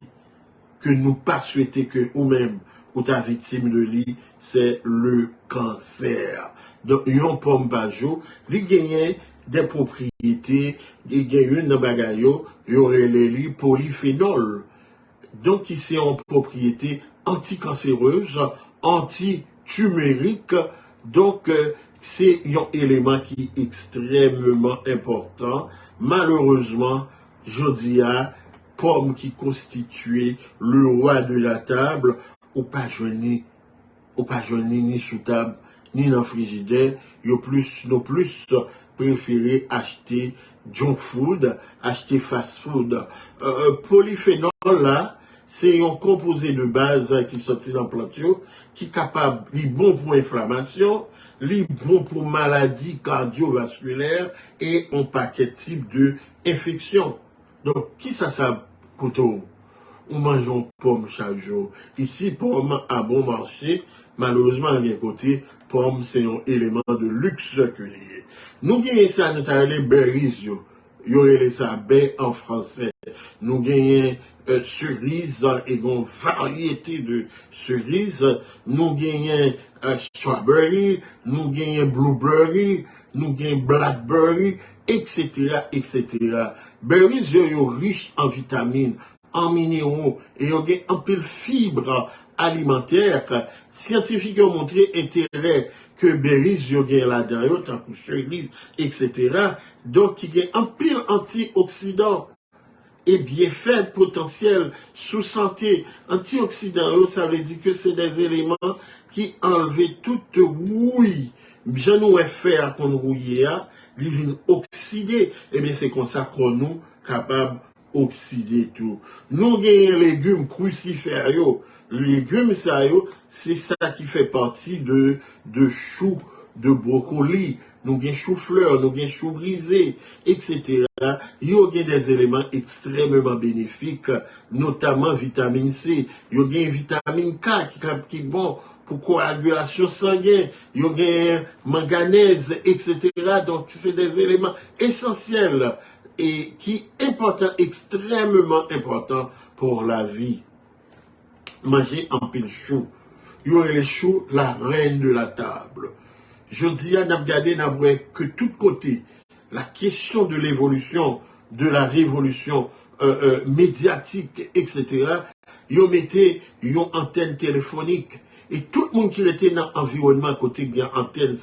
que nous pas souhaiter que vous-même ou ta victime de lui, c'est le cancer. Donc, une pomme par jour, lui gagne des propriétés, il gagne une bagayo, il y aurait les polyphénol. Donc, qui c'est en propriété anticancéreuse, anti-tumérique, Donc, c'est un élément qui est extrêmement important. Malheureusement, je dis à pomme qui constituait le roi de la table, ou pas joigné ni sous table, ni dans le frigidaire, nous plus préféré acheter junk food, acheter fast food. Polyphénol là, c'est un composé de base qui sortit dans plantio, qui est capable, il est bon pour l'inflammation, il est bon pour maladies cardiovasculaires et un paquet de types de infections. Donc, qui ça coûte? Ou mangeons pomme chaque jour. Ici, pomme à bon marché, malheureusement, à rien côté, pomme, c'est un élément de luxe que lié. Nous gagnons ça, nous avons les berries, yo les ça baie en français. Nous gagnons cerises et une variété de cerises. Nous gagnons strawberry, nous gagnons blueberry, nous gagnons blackberry, etc., etc. Berries, yo riches en vitamines, en minéraux et ont un peu de fibres alimentaires. Scientifiques ont montré intérêt que berries yo gen là-dedans, tant que cerise, etc. Donc, il y a un pile antioxydant et bien fait potentiel sous santé. Antioxydants, ça veut dire que c'est des éléments qui enlèvent toute rouille. Bien nous faire qu'on rouille, ils viennent oxyder. Et bien, c'est comme ça qu'on nous capable oxyder tout. Nous avons les légumes crucifères, les légumes c'est ça qui fait partie de choux, de brocoli, nous avons chou-fleur, nous avons chou brisé, etc. Il y a des éléments extrêmement bénéfiques, notamment vitamine C, il y a vitamine K qui est bon pour coagulation sanguine, il y a manganèse, etc. Donc c'est des éléments essentiels et qui est important, extrêmement important pour la vie. Manger en pile chou. Il y aurait les choux, la reine de la table. Je dis à Nabgadé que tout côté, la question de l'évolution, de la révolution médiatique, etc., ils mettaient une antenne téléphonique. Et tout le monde qui était dans l'environnement côté de l'antenne,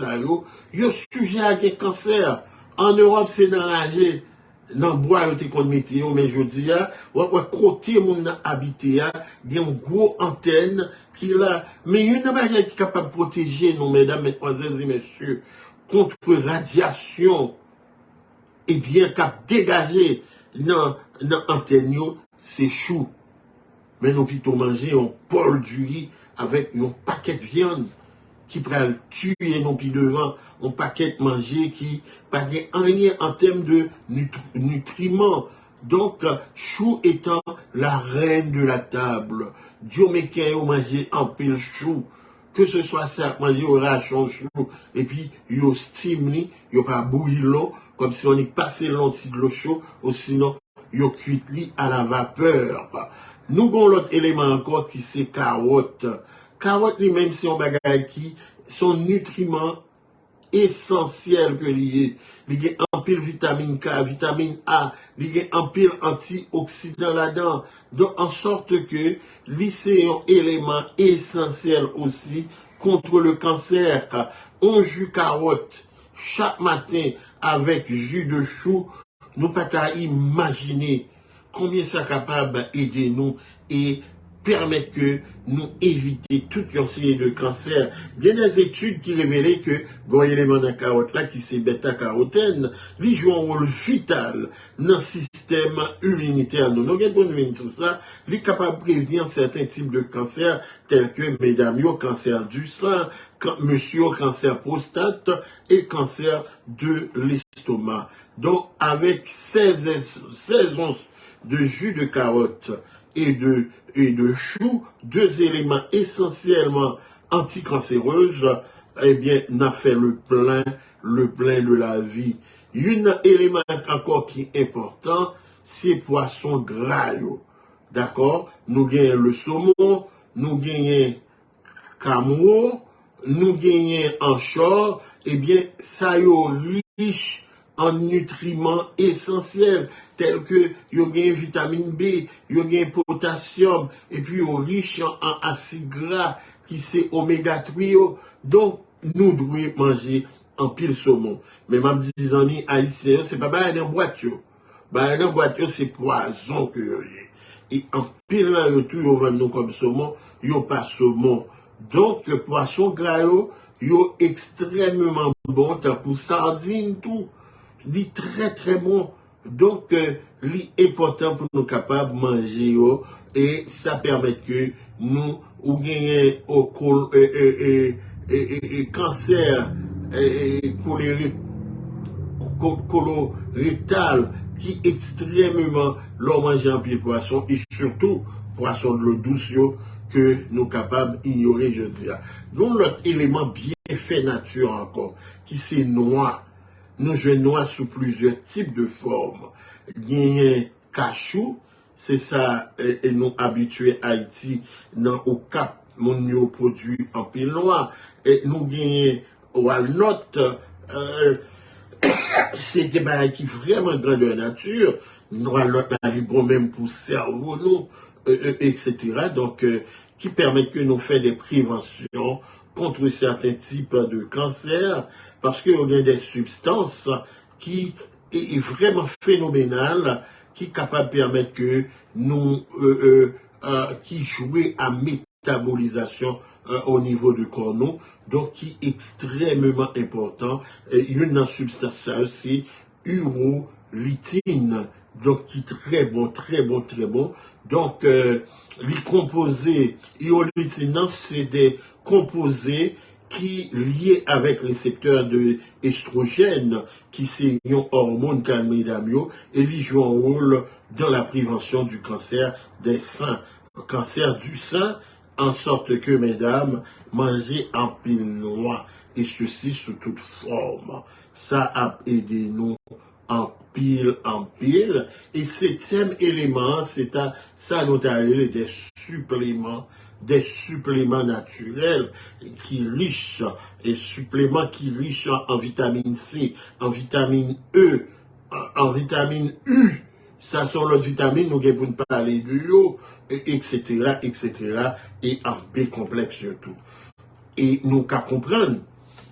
ils sont sujet à un cancer. En Europe, c'est dans l'âge. Dans le bois, il y a météo, mais je dis, côté mon habité, il y a une grosse antenne qui là, mais il y a une manière qui est capable de protéger nous, mesdames, mesdemoiselles et messieurs, contre radiation, et bien capable de dégager dans l'antenne, c'est chou. Mais nous plutôt manger un bol du riz avec un paquet de viande qui pourrait tuer nos pieds devant, un paquet de manger qui pas rien en termes de nutriments. Donc, chou étant la reine de la table, Dieu m'a au manger en pile chou, que ce soit ça, manger au rachon chou, et puis, yo stimuli, yo pas bouilli l'eau, comme si on y passé l'anti de l'eau chaud, ou sinon, yo cuit li à la vapeur. Nous avons l'autre élément encore qui c'est carotte. Carotte lui-même, c'est un bagage qui son nutriment essentiel que lié. Il y a un pile vitamine K, vitamine A, il y a un pile antioxydant là-dedans. Donc, en sorte que c'est un élément essentiel aussi contre le cancer. On jus carotte chaque matin avec jus de chou, nous pas qu'à imaginer combien ça capable d'aider nous et permettre que nous éviter toute une série de cancers. Il y a des études qui révélaient que un élément dans la carotte là, qui c'est bêta-carotène, lui joue un rôle vital dans le système immunitaire. Nous avons tout ça, lui est capable de prévenir certains types de cancers, tels que mesdames, cancer du sein, monsieur, cancer prostate et cancer de l'estomac. Donc, avec 16 onces de jus de carotte et de chou, deux éléments essentiellement anticancéreuses, eh bien, n'a fait le plein de la vie. Un élément encore qui est important, c'est poisson gras. D'accord? Nous gagnons le saumon, nous gagnons cameroun, nous gagnons anchois, eh bien, ça y est riche en nutriments essentiels tels que vitamine B, potassium, et puis riche en acides gras qui c'est oméga 3. Donc, nous devons manger en pile saumon. Mais m'a dit des amis haïtiens, c'est pas un boîte yo. Un boîte yo c'est poison que yo. Et en pile là yo tout yo vend nous comme saumon, yo pas saumon. Donc poisson gras yo extrêmement bon pour sardine tout. Dit très très bon. Donc l'important pour nous capables de manger yo, et ça permet que nous ou gagner au cancer colorectal qui extrêmement l'on mange en pied poisson et surtout poisson de l'eau douce yo, que nous capables d'ignorer, je dis. Donc l'autre élément bien fait nature encore qui c'est noix. Nous jouons noix sous plusieurs types de formes. Gagné cachou, c'est ça, et nous habitués à Haïti, dans au Cap, mon produit en pile noir. Et nous gagnons walnut, c'est des barils qui vraiment grandeur nature. Walnut, bon même pour cerveau, nous, etc. Donc, qui permet que nous fassions des préventions contre certains types de cancers, parce qu'il y a des substances qui est vraiment phénoménales, qui est capable de permettre que nous, qui jouent à métabolisation au niveau du corps, nous, donc qui est extrêmement important. Il y a une substance, ça aussi, urolitine, donc qui est très bon, très bon, très bon. Donc, les composés, urolitine, c'est des composés qui liés avec récepteurs de estrogène, qui c'est une hormone calmédamio, et ils jouent un rôle dans la prévention du cancer des seins. Le cancer du sein, en sorte que, mesdames, mangez en pile noix, et ceci sous toute forme. Ça a aidé nous en pile. Et septième élément, c'est ça nous a des suppléments naturels qui riches, et suppléments qui riches en vitamine C, en vitamine E, en vitamine U. Ça sont les vitamines, nous avons pour parler du yo, etc., et en B complexe surtout. Et nous qu'à comprendre,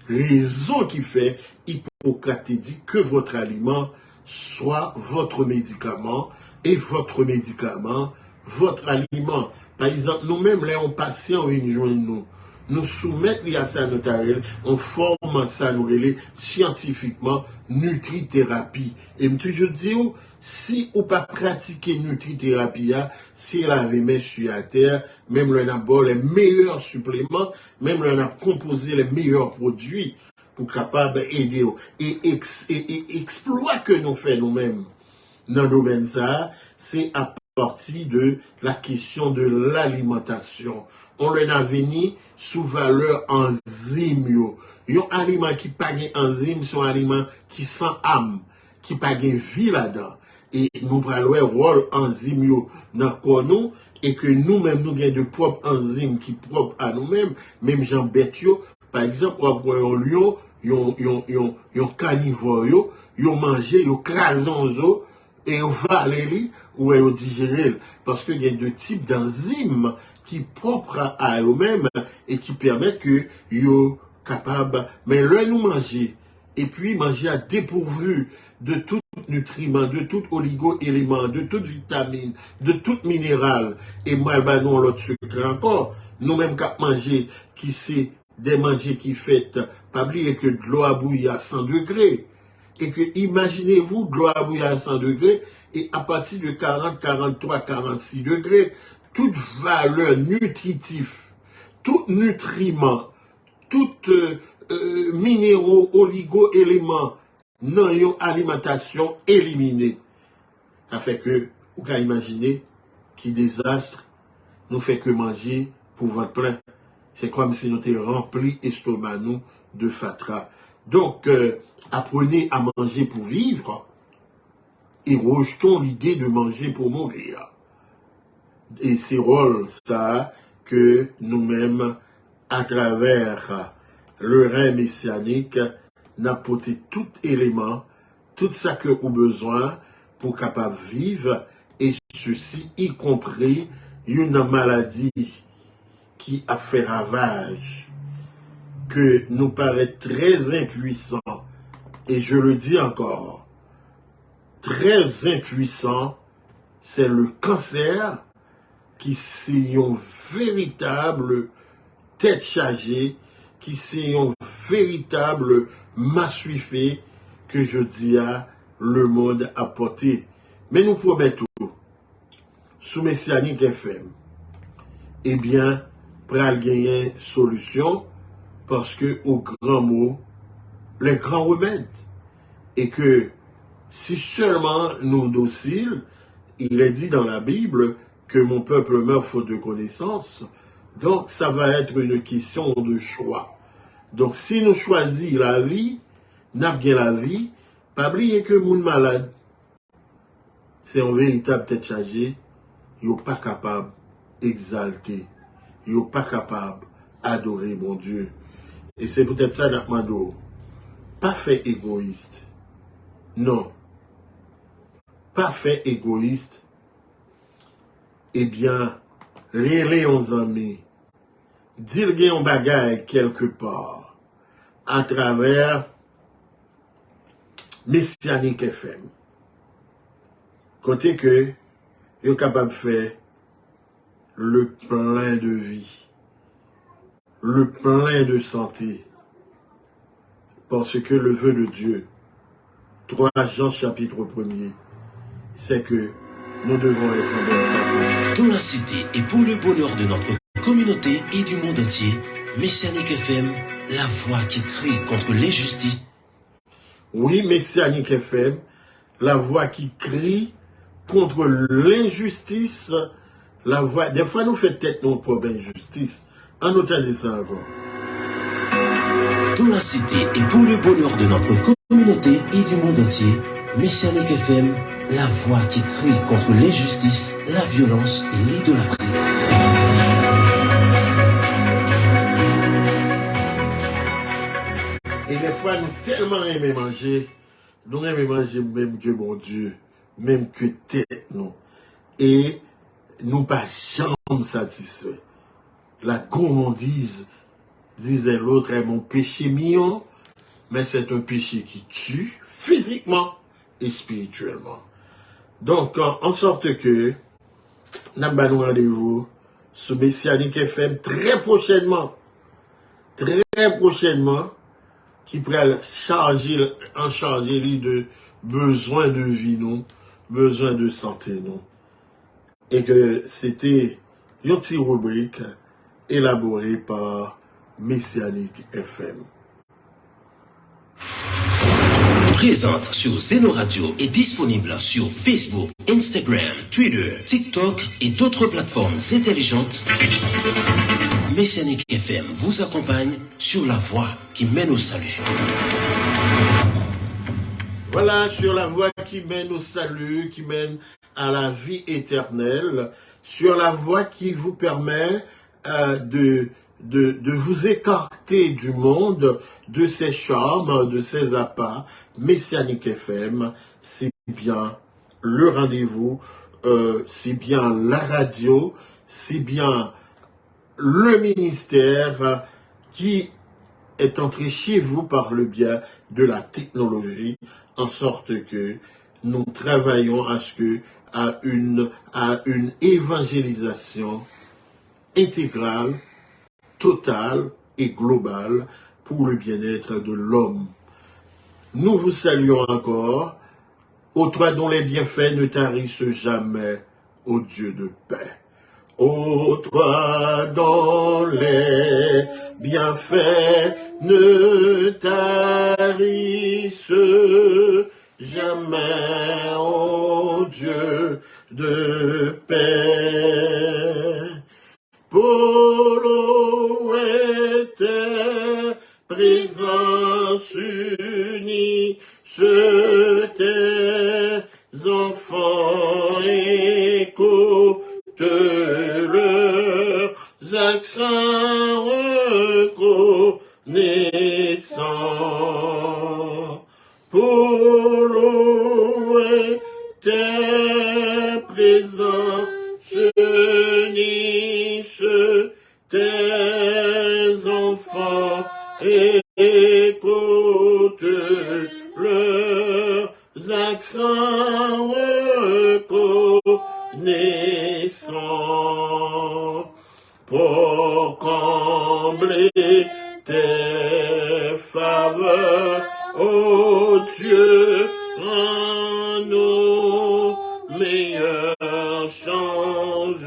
raison qui fait, Hippocrate dit que votre aliment soit votre médicament, et votre médicament, votre aliment. Par exemple, nous-mêmes, là, on patient une journée, nous soumettons à ça notariel, on forme ça nous scientifiquement nutrithérapie. Et je toujours dis, si ou pas pratiquer nutrithérapie, si la met sur la terre, même là, on a les meilleurs suppléments, même là, on a composé les meilleurs produits pour capable aider et exploit que nous faisons nous-mêmes dans le domaine ça, c'est à partir de la question de l'alimentation. On l'a venu sous valeur enzyme. Un aliment qui pas de enzyme, c'est un aliment qui sans âme, qui pas de vie là-dedans. Et nous prenons le rôle enzyme dans le corps nous, et que nous-mêmes nous avons de propres enzymes qui propres à nous-mêmes, même gens bêtes, par exemple, on prend un lion, yon carnivore, yon manger, yon crason zo, et on va aller ou on digérer, parce qu'il y a deux types d'enzymes qui propres à eux-mêmes et qui permettent que yon capable, mais là nous manger, et puis manger à dépourvu de tout nutriment, de tout oligo-élément, de toute vitamine, de tout minéral, et mal non l'autre sucre encore, nous-mêmes qu'à manger, qui c'est des manger qui fait, pas oublier que de l'eau à bouillir à 100 degrés, et que imaginez-vous de l'eau à bouillir à 100 degrés, et à partir de 40, 43, 46 degrés, toute valeur nutritive, tout nutriment, tout minéraux, oligo-éléments, dans une alimentation éliminée. Ça fait que, vous pouvez imaginer, qui désastre nous fait que manger pour votre plein. C'est comme si nous étions remplis estomac nous de fatra. Donc, apprenez à manger pour vivre et rejetons l'idée de manger pour mourir. Et c'est rôle ça que nous-mêmes, à travers le règne messianique, n'apporter tout élément, tout ça que vous besoin pour capable vivre, et ceci y compris une maladie qui a fait ravage que nous paraît très impuissant, et je le dis encore, très impuissant, c'est le cancer qui c'est une véritable tête chargée, qui c'est une véritable massuifée que je dis à le monde a porté. Mais nous promettons, sous Messianique FM, eh bien, pral gagner solution, parce que au grand mot, les grands remèdes, et que si seulement nous dociles, il est dit dans la Bible que mon peuple meurt faute de connaissance, donc ça va être une question de choix. Donc si nous choisissons la vie, n'a bien la vie, pas oublier que mon malade, c'est un véritable tête chargée, il n'est pas capable d'exalter, il n'est pas capable d'adorer mon Dieu. Et c'est peut-être ça notre mando. Pas fait égoïste. Non. Pas fait égoïste. Eh bien, relais aux amis. Dire qu'il y a un bagage quelque part à travers Messianique FM. Côté que, il est capable de faire le plein de vie, le plein de santé. Parce que le vœu de Dieu, 3 Jean chapitre 1er, c'est que nous devons être en bonne santé. Dans la cité et pour le bonheur de notre communauté et du monde entier, Messianique FM, la voix qui crie contre l'injustice. Oui, Messianique FM, la voix qui crie contre l'injustice, la voix. Des fois, nous faisons tête nos propres injustices. En autant de ça encore. Dans la cité et pour le bonheur de notre communauté et du monde entier, Messianique FM, la voix qui crie contre l'injustice, la violence et l'idolâtrie. Et des fois, nous tellement aimons manger, nous aimons manger même que mon Dieu, même que tête nous. Et nous pas jamais satisfaits. La gourmandise, disait l'autre, est mon péché mignon, mais c'est un péché qui tue physiquement et spirituellement. Donc, en sorte que, nous avons rendez-vous sur Messianique FM très prochainement, qui pourrait charger de besoin de vie, nous, besoin de santé, nous. Et que c'était une petite rubrique élaborée par Messianique FM. Présente sur Zeno Radio et disponible sur Facebook, Instagram, Twitter, TikTok et d'autres plateformes intelligentes. Messianique FM vous accompagne sur la voie qui mène au salut. Voilà, sur la voie qui mène au salut, qui mène à la vie éternelle, sur la voie qui vous permet de vous écarter du monde, de ses charmes, de ses appâts. Messianique FM, c'est bien le rendez-vous, c'est bien la radio, c'est bien le ministère qui est entré chez vous par le biais de la technologie, en sorte que nous travaillons à une évangélisation intégrale, totale et globale pour le bien-être de l'homme. Nous vous saluons encore, ô toi dont les bienfaits ne tarissent jamais, ô Dieu de paix. Ô toi dont les bienfaits ne tarissent jamais, ô Dieu de paix. Pour l'eau était présence unie, tes enfants écoutent leurs accents reconnaissants. Pour louer tes présences niches, tes enfants écoute leurs accents reconnaissants pour combler tes faveurs, ô Dieu, rends-nous meilleurs, change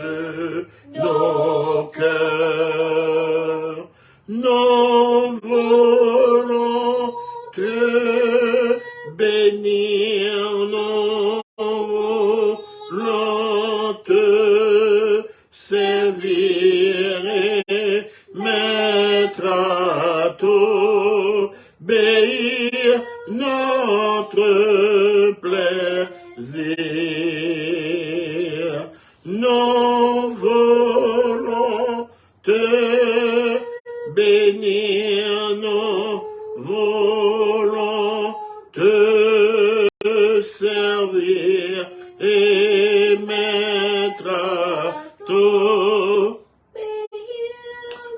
nos cœurs. Nous voulons te bénir, nous voulons te servir et mettre à t'obéir notre plaisir. Nous voulons te bénir, nous voulons te servir et mettre à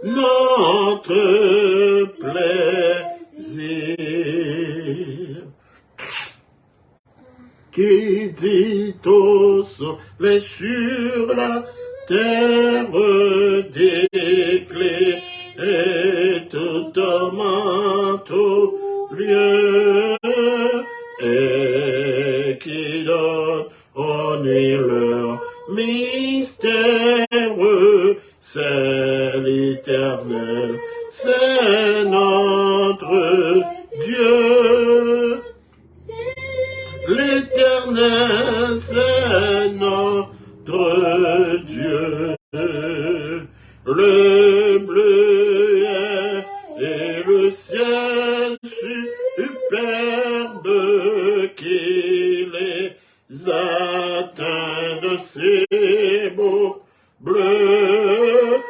notre plaisir. Qui dit au soleil sur la terre d'éclairer tout manteau lieu et qui donne aux nuits leur mystère, c'est l'Éternel, c'est notre Dieu. L'Éternel, c'est notre Dieu. Le bleu et le ciel superbe qui les atteint de ces beaux bleus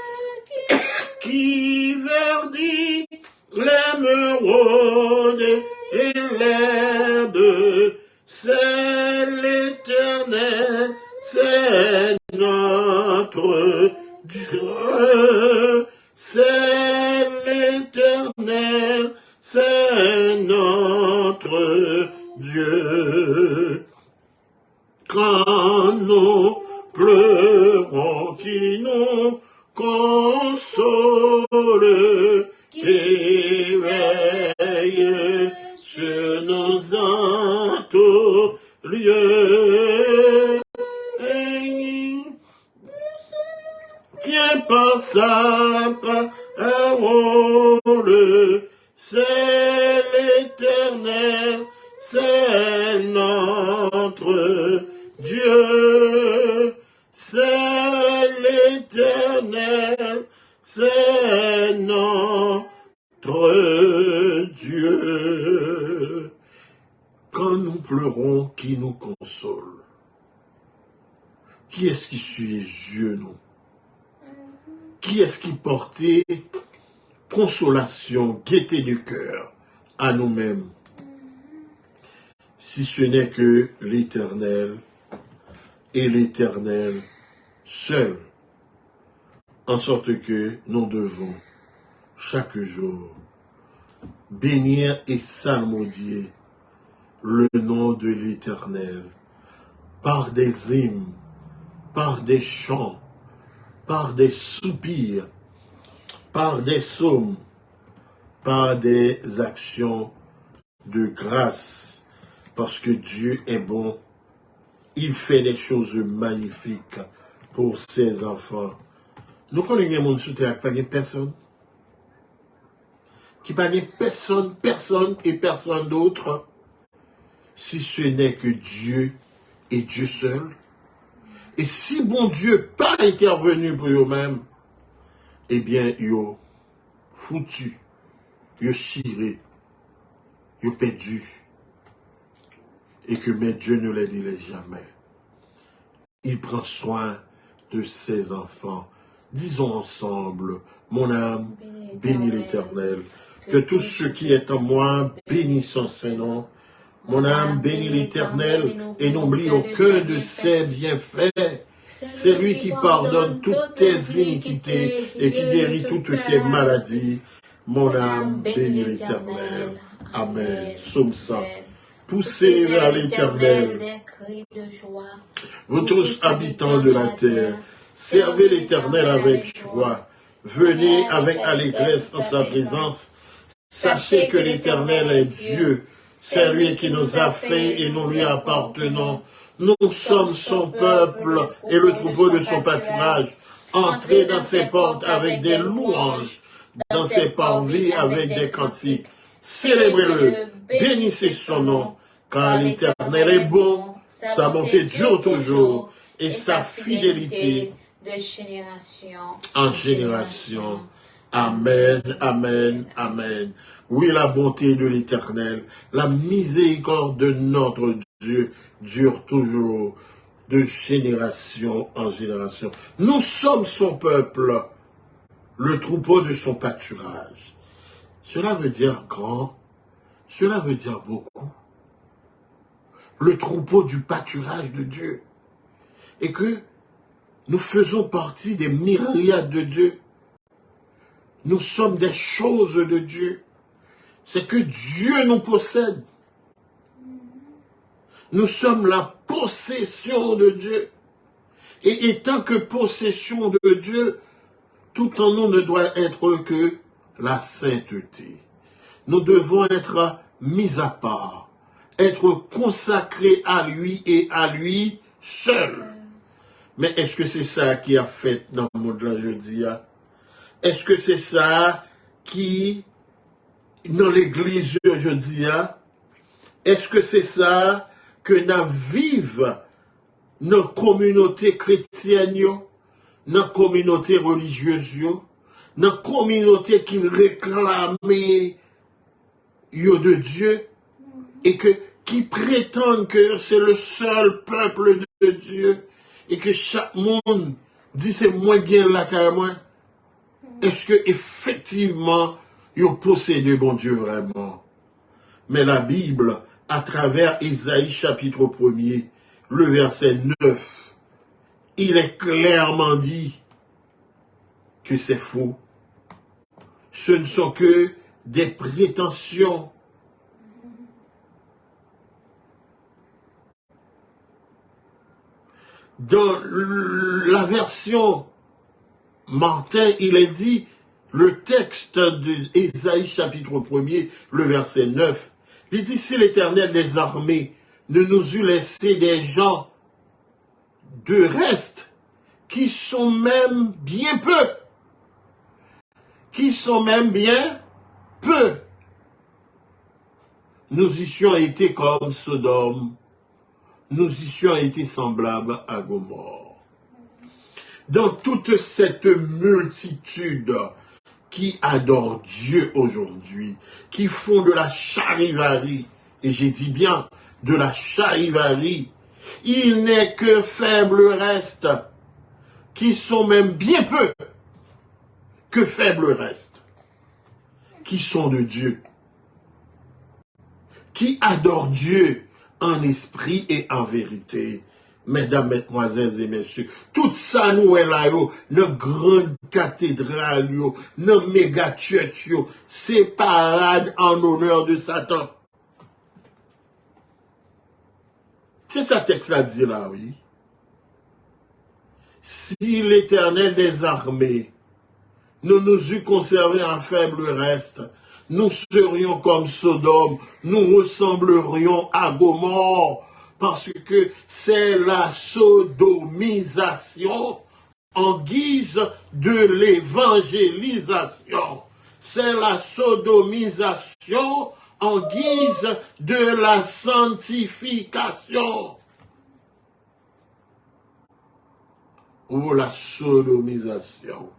qui verdit l'émeraude et l'herbe. C'est l'Éternel, c'est notre Dieu. C'est l'Éternel, c'est notre Dieu. Quand nous pleurons, qui nous console, qui veille sur nos lieux. Tiens par sa parole, c'est l'Éternel, c'est notre Dieu. C'est l'Éternel, c'est notre Dieu. Quand nous pleurons, qui nous console? Qui est-ce qui suit les yeux, nous? Qui est-ce qui portait consolation, gaieté du cœur à nous-mêmes? Si ce n'est que l'Éternel et l'Éternel seul, en sorte que nous devons chaque jour bénir et psalmodier le nom de l'Éternel par des hymnes, par des chants, par des soupirs, par des psaumes, par des actions de grâce, parce que Dieu est bon, il fait des choses magnifiques pour ses enfants. Nous connaissons mon soutien avec pas personne, qui pas personne et personne d'autre, si ce n'est que Dieu et Dieu seul. Et si bon Dieu pas intervenu pour eux-mêmes, eh bien, ils foutu, ils chiré, ils perdu. Et que mais Dieu ne les délaisse jamais. Il prend soin de ses enfants. Disons ensemble, mon âme, bénis l'Éternel. Que tout ce qui est en moi bénisse son Saint-Nom. Mon âme bénit l'Éternel et n'oublie aucun de ses bienfaits. C'est lui qui pardonne toutes tes iniquités et qui guérit toutes tes maladies. Mon âme bénit l'Éternel. Amen. Psaume 100. Poussez vers l'Éternel, des cris de joie. vous tous habitants de la terre, servez l'Éternel avec joie. Venez avec allégresse dans sa présence. Sachez que l'Éternel est Dieu. C'est lui qui nous a fait et nous lui appartenons. Nous sommes son peuple et le troupeau de son pâturage. Entrez dans ses portes avec des louanges, dans ses parvis avec des cantiques. Célébrez-le, bénissez son nom, car l'Éternel est bon, sa bonté dure toujours, et sa fidélité de génération en génération. Amen, amen, amen. Oui, la bonté de l'Éternel, la miséricorde de notre Dieu dure toujours, de génération en génération. Nous sommes son peuple, le troupeau de son pâturage. Cela veut dire grand, cela veut dire beaucoup. Le troupeau du pâturage de Dieu. Et que nous faisons partie des myriades de Dieu. Nous sommes des choses de Dieu. C'est que Dieu nous possède. Nous sommes la possession de Dieu. Et étant que possession de Dieu, tout en nous ne doit être que la sainteté. Nous devons être mis à part, être consacrés à lui et à lui seul. Mais est-ce que c'est ça qui a fait dans le monde là jeudi? Est-ce que c'est ça qui, dans l'église jeudi, est-ce que c'est ça que nous vivons dans la communauté chrétienne, dans la communauté religieuse, dans la communauté qui réclame de Dieu et qui prétendent que c'est le seul peuple de Dieu et que chaque monde dit c'est moins bien là qu'à moi? Est-ce que effectivement ils possèdent bon Dieu vraiment? Mais la Bible, à travers Ésaïe chapitre 1er, le verset 9, il est clairement dit que c'est faux. Ce ne sont que des prétentions. Dans la version Martin, il est dit, le texte d'Ésaïe chapitre 1er, le verset 9, il dit, si l'Éternel des armées ne nous eût laissé des gens de reste, qui sont même bien peu, nous eussions été comme Sodome, nous eussions été semblables à Gomorrhe. Dans toute cette multitude qui adore Dieu aujourd'hui, qui font de la charivarie, et j'ai dit bien, de la charivarie, il n'est que faible reste, qui sont même bien peu, que faible reste, qui sont de Dieu, qui adorent Dieu en esprit et en vérité. Mesdames, mesdemoiselles et messieurs, tout ça nous est là, nos grandes cathédrales, nos méga church, c'est parade en honneur de Satan. C'est ça texte là dit là, oui. Si l'Éternel des armées ne nous eût conservé un faible reste, nous serions comme Sodome, nous ressemblerions à Gomorrhe, parce que c'est la sodomisation en guise de l'évangélisation. C'est la sodomisation en guise de la sanctification. Ou la sodomisation.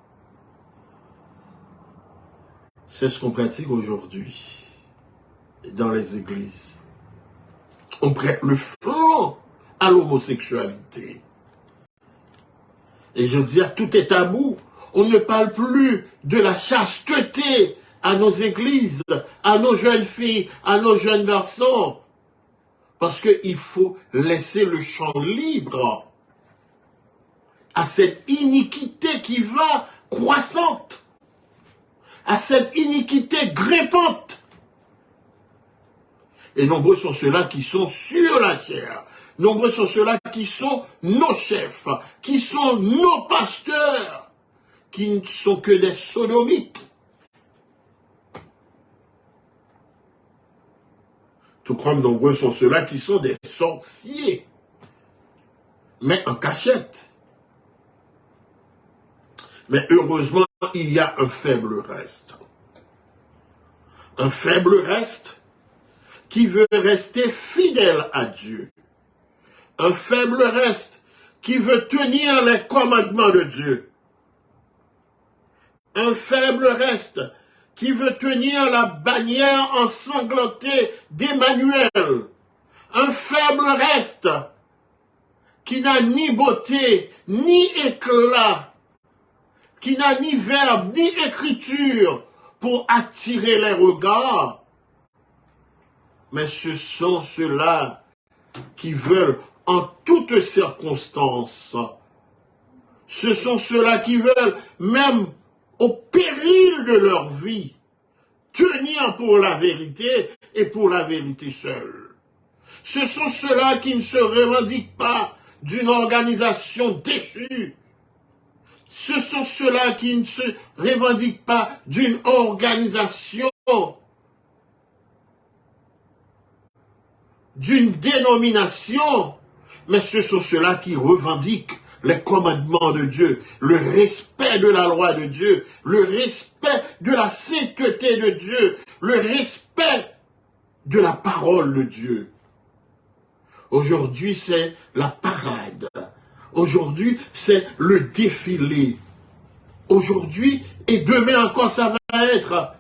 C'est ce qu'on pratique aujourd'hui dans les églises. On prête le flanc à l'homosexualité. Et je dis, tout est tabou. On ne parle plus de la chasteté à nos églises, à nos jeunes filles, à nos jeunes garçons. Parce qu'il faut laisser le champ libre à cette iniquité qui va croissante. à cette iniquité grimpante. Et nombreux sont ceux-là qui sont sur la chair. Nombreux sont ceux-là qui sont nos chefs, qui sont nos pasteurs, qui ne sont que des sodomites. Tout comme nombreux sont ceux-là qui sont des sorciers, mais en cachette. Mais heureusement, il y a un faible reste. Un faible reste qui veut rester fidèle à Dieu. Un faible reste qui veut tenir les commandements de Dieu. Un faible reste qui veut tenir la bannière ensanglantée d'Emmanuel. Un faible reste qui n'a ni beauté, ni éclat, qui n'a ni verbe, ni écriture pour attirer les regards. Mais ce sont ceux-là qui veulent en toutes circonstances. Ce sont ceux-là qui veulent, même au péril de leur vie, tenir pour la vérité et pour la vérité seule. Ce sont ceux-là qui ne se revendiquent pas d'une organisation déchue. Ce sont ceux-là qui ne se revendiquent pas d'une organisation, d'une dénomination, mais ce sont ceux-là qui revendiquent les commandements de Dieu, le respect de la loi de Dieu, le respect de la sainteté de Dieu, le respect de la parole de Dieu. Aujourd'hui, c'est la parade. Aujourd'hui, c'est le défilé. Aujourd'hui, et demain encore, ça va être.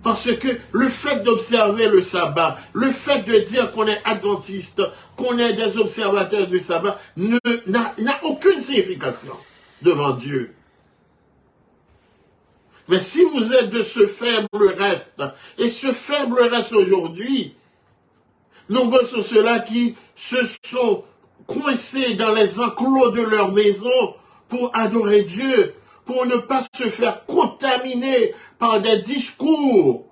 Parce que le fait d'observer le sabbat, le fait de dire qu'on est adventiste, qu'on est des observateurs du sabbat, n'a aucune signification devant Dieu. Mais si vous êtes de ce faible reste, et ce faible reste aujourd'hui, nombreux sont ceux-là qui se sont coincés dans les enclos de leur maison pour adorer Dieu, pour ne pas se faire contaminer par des discours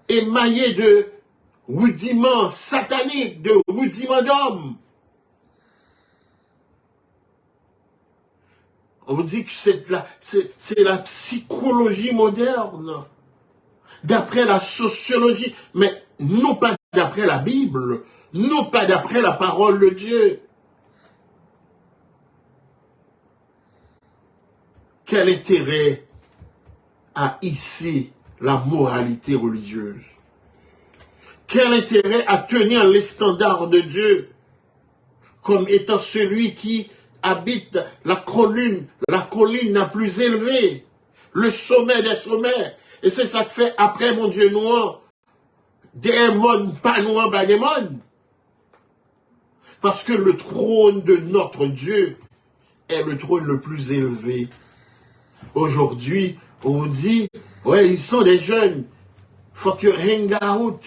émaillés de rudiments sataniques, de rudiments d'hommes. On vous dit que c'est la psychologie moderne, d'après la sociologie, mais non pas d'après la Bible, non pas d'après la parole de Dieu. Quel intérêt a ici la moralité religieuse? Quel intérêt à tenir les standards de Dieu comme étant celui qui habite la colline la plus élevée, le sommet des sommets? Et c'est ça que fait après mon Dieu noir, des mon pas noir, pas des mon. Parce que le trône de notre Dieu est le trône le plus élevé. Aujourd'hui, on vous dit, ouais, ils sont des jeunes. Faut que hang out.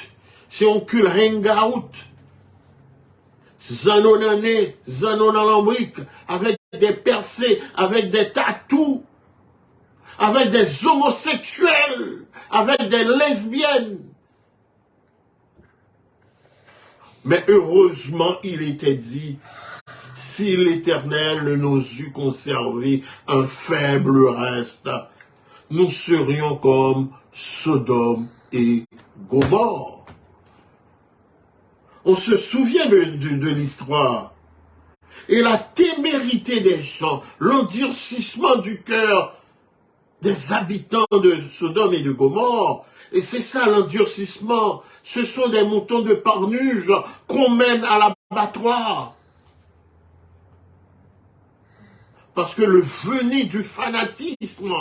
Si on cule hang out. Zanonané, zanonalambrique, avec des percées, avec des tatous, avec des homosexuels, avec des lesbiennes. Mais heureusement, il était dit, si l'Éternel ne nous eût conservé un faible reste, nous serions comme Sodome et Gomorrhe. On se souvient de l'histoire. Et la témérité des gens, l'endurcissement du cœur des habitants de Sodome et de Gomorrhe. Et c'est ça l'endurcissement. Ce sont des moutons de Parnuge qu'on mène à l'abattoir. Parce que le venin du fanatisme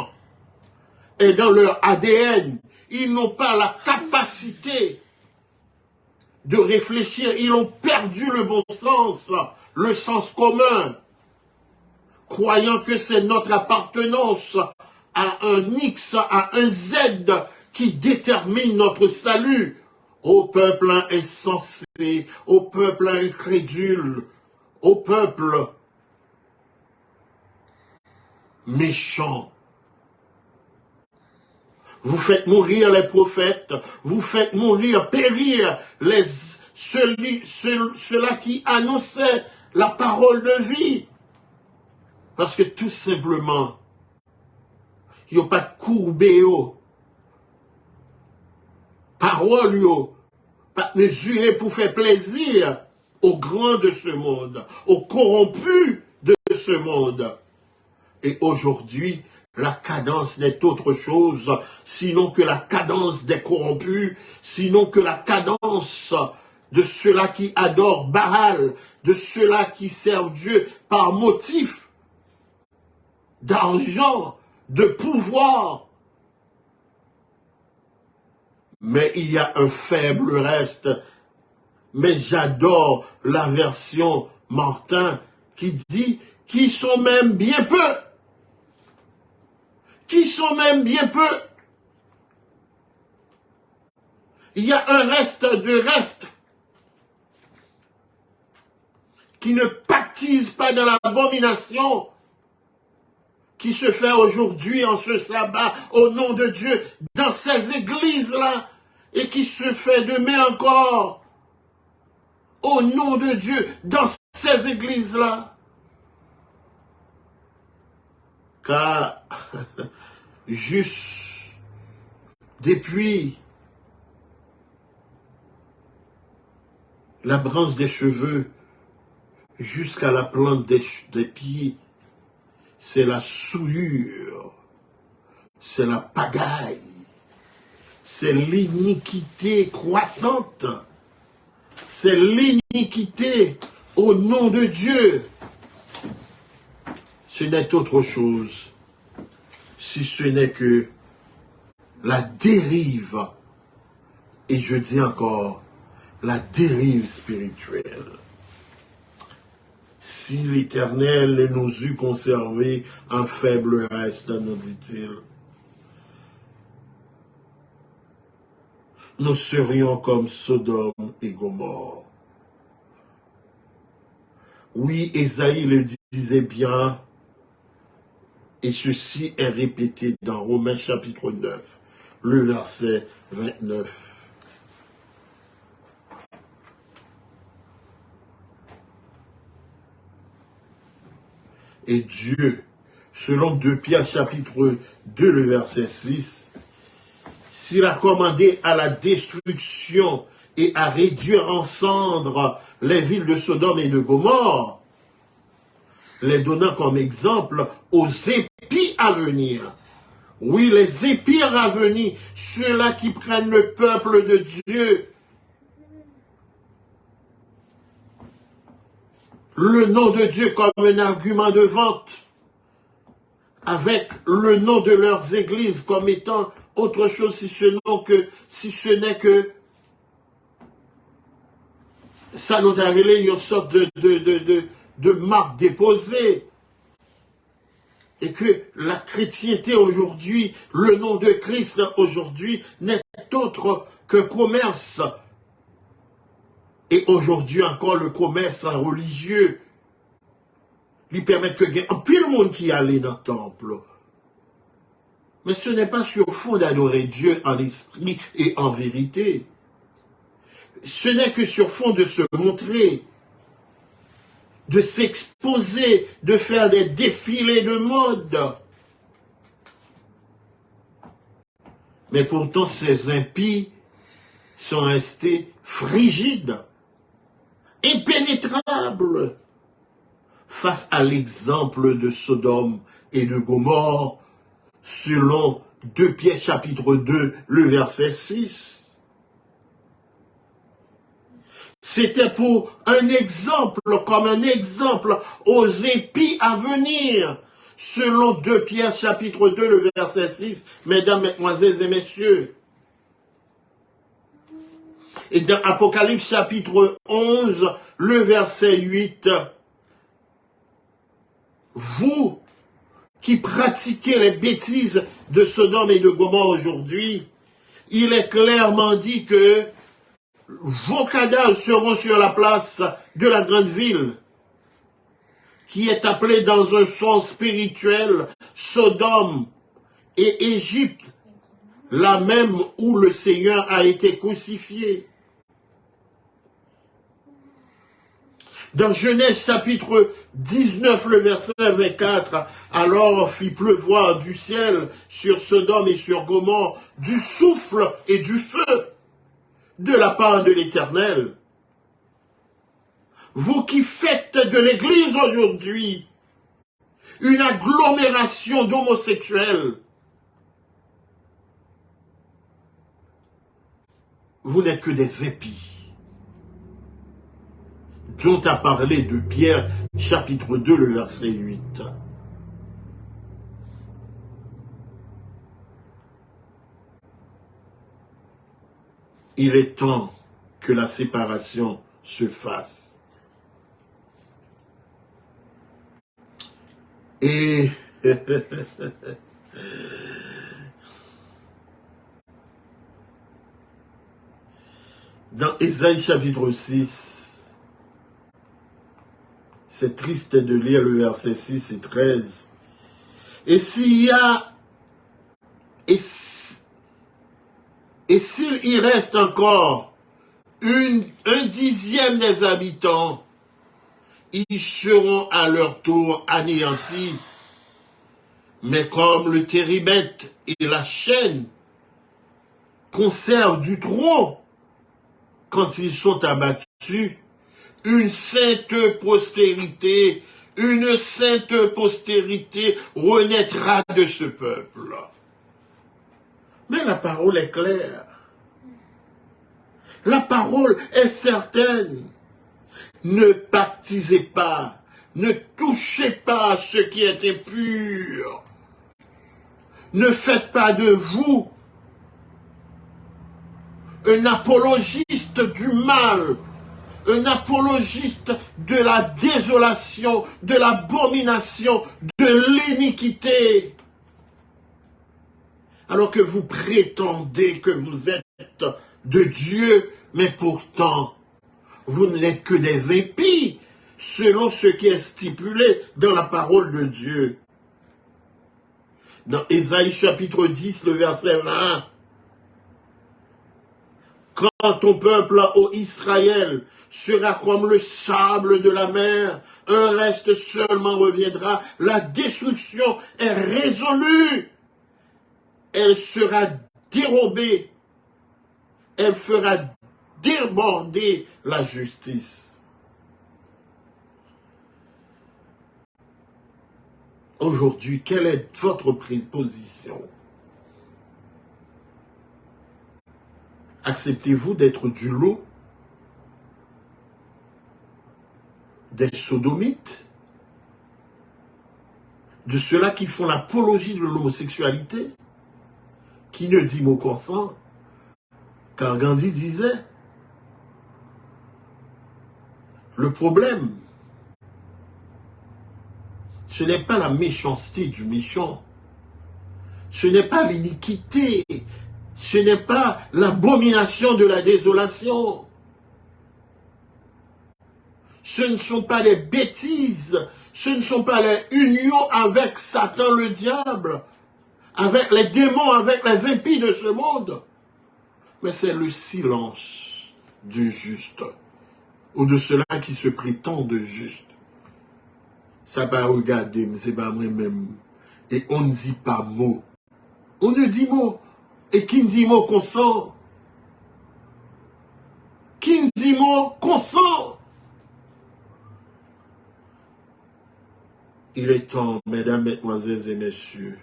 est dans leur ADN. Ils n'ont pas la capacité de réfléchir. Ils ont perdu le bon sens, le sens commun, croyant que c'est notre appartenance à un X, à un Z qui détermine notre salut. Au peuple insensé, au peuple incrédule, au peuple méchant. Vous faites mourir les prophètes, vous faites mourir, périr ceux-là qui annonçaient la parole de vie. Parce que tout simplement, il n'y a pas de courbé, parole, pas de mesurer pour faire plaisir aux grands de ce monde, aux corrompus de ce monde. Et aujourd'hui, la cadence n'est autre chose, sinon que la cadence des corrompus, sinon que la cadence de ceux-là qui adorent Baal, de ceux-là qui servent Dieu par motif d'argent, de pouvoir. Mais il y a un faible reste. Mais j'adore la version Martin qui dit « qui sont même bien peu ». Qui sont même bien peu. Il y a un reste de reste qui ne pactise pas dans l'abomination qui se fait aujourd'hui en ce sabbat au nom de Dieu dans ces églises-là et qui se fait demain encore au nom de Dieu dans ces églises-là. Car juste depuis la branche des cheveux jusqu'à la plante des pieds, c'est la souillure, c'est la pagaille, c'est l'iniquité croissante, c'est l'iniquité au nom de Dieu. Ce n'est autre chose, si ce n'est que la dérive, et je dis encore, la dérive spirituelle. Si l'Éternel nous eût conservé un faible reste, nous dit-il, nous serions comme Sodome et Gomorrhe. Oui, Ésaïe le disait bien, et ceci est répété dans Romains chapitre 9, le verset 29. Et Dieu, selon 2 Pierre chapitre 2, le verset 6, s'il a commandé à la destruction et à réduire en cendres les villes de Sodome et de Gomorrhe, les donnant comme exemple aux épis à venir. Oui, les épis à venir, ceux-là qui prennent le peuple de Dieu, le nom de Dieu comme un argument de vente, avec le nom de leurs églises comme étant autre chose si ce n'est que ça nous a révélé une sorte de marque déposée. Et que la chrétienté aujourd'hui, le nom de Christ aujourd'hui, n'est autre que commerce. Et aujourd'hui encore le commerce religieux lui permet que pile le monde qui allait dans le temple. Mais ce n'est pas sur fond d'adorer Dieu en esprit et en vérité. Ce n'est que sur fond de se montrer, de s'exposer, de faire des défilés de mode. Mais pourtant, ces impies sont restés frigides, impénétrables, face à l'exemple de Sodome et de Gomorrhe, selon 2 Pierre chapitre 2, le verset 6. C'était pour un exemple, comme un exemple aux épis à venir, selon 2 Pierre chapitre 2, le verset 6, mesdames, mesdemoiselles et messieurs. Et dans Apocalypse chapitre 11, le verset 8, vous qui pratiquez les bêtises de Sodome et de Gomorrhe aujourd'hui, il est clairement dit que vos cadavres seront sur la place de la grande ville, qui est appelée dans un sens spirituel Sodome et Égypte, là même où le Seigneur a été crucifié. Dans Genèse chapitre 19, le verset 24, alors fit pleuvoir du ciel sur Sodome et sur Gomorrhe du souffle et du feu de la part de l'Éternel. Vous qui faites de l'Église aujourd'hui une agglomération d'homosexuels, vous n'êtes que des épis. Dont a parlé de Pierre, chapitre 2, le verset 8. Il est temps que la séparation se fasse. Et dans Ésaïe chapitre 6, c'est triste de lire le verset 6 et 13. Et s'il y a, et s'il y reste encore un dixième des habitants, ils seront à leur tour anéantis. Mais comme le téribète et la chaîne conservent du trop quand ils sont abattus, une sainte postérité renaîtra de ce peuple. Mais la parole est claire. La parole est certaine. Ne baptisez pas, ne touchez pas à ce qui est impur. Ne faites pas de vous un apologiste du mal, un apologiste de la désolation, de l'abomination, de l'iniquité. Alors que vous prétendez que vous êtes de Dieu, mais pourtant, vous n'êtes que des impies, selon ce qui est stipulé dans la parole de Dieu. Dans Ésaïe chapitre 10, le verset 20, quand ton peuple, ô Israël, sera comme le sable de la mer, un reste seulement reviendra, la destruction est résolue, elle sera dérobée, elle fera déborder la justice. Aujourd'hui, quelle est votre position? Acceptez-vous d'être du lot des sodomites, de ceux-là qui font l'apologie de l'homosexualité, qui ne dit mot consent, car Gandhi disait, le problème, ce n'est pas la méchanceté du méchant, ce n'est pas l'iniquité, ce n'est pas l'abomination de la désolation. Ce ne sont pas les bêtises, ce ne sont pas les unions avec Satan le diable, avec les démons, avec les impies de ce monde. Mais c'est le silence du juste, ou de ceux-là qui se prétendent justes. Ça va regarder, mais c'est pas moi-même. Et on ne dit pas mot. On ne dit mot. Et qui ne dit mot consent? Qui ne dit mot consent? Il est temps, mesdames, mesdemoiselles et messieurs,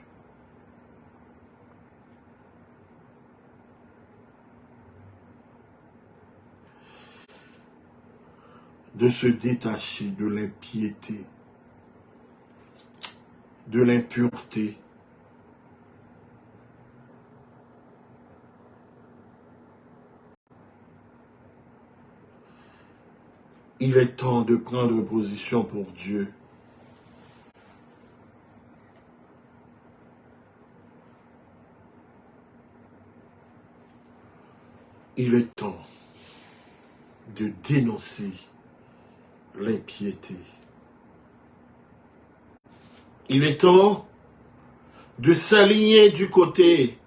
de se détacher de l'impiété, de l'impureté. Il est temps de prendre position pour Dieu. Il est temps de dénoncer l'impiété. Il est temps de s'aligner du côté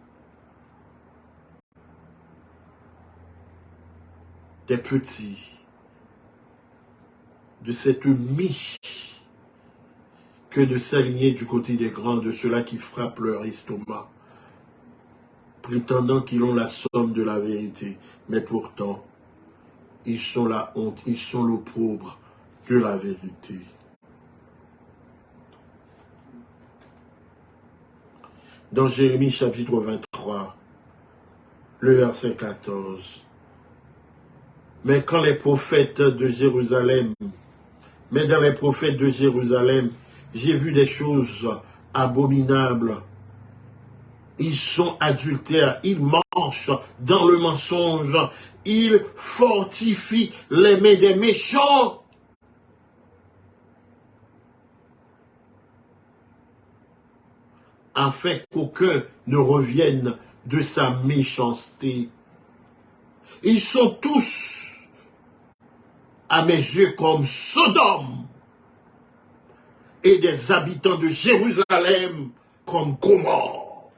des petits, de cette miche, que de s'aligner du côté des grands, de ceux-là qui frappent leur estomac, prétendant qu'ils ont la somme de la vérité, mais pourtant, ils sont la honte, ils sont l'opprobre de la vérité. Dans Jérémie chapitre 23, le verset 14, mais quand les prophètes de Jérusalem, mais dans les prophètes de Jérusalem, j'ai vu des choses abominables. Ils sont adultères, ils marchent dans le mensonge, ils fortifient les mains des méchants. Afin qu'aucun ne revienne de sa méchanceté. Ils sont tous, à mes yeux, comme Sodome, et des habitants de Jérusalem comme Gomorrhe.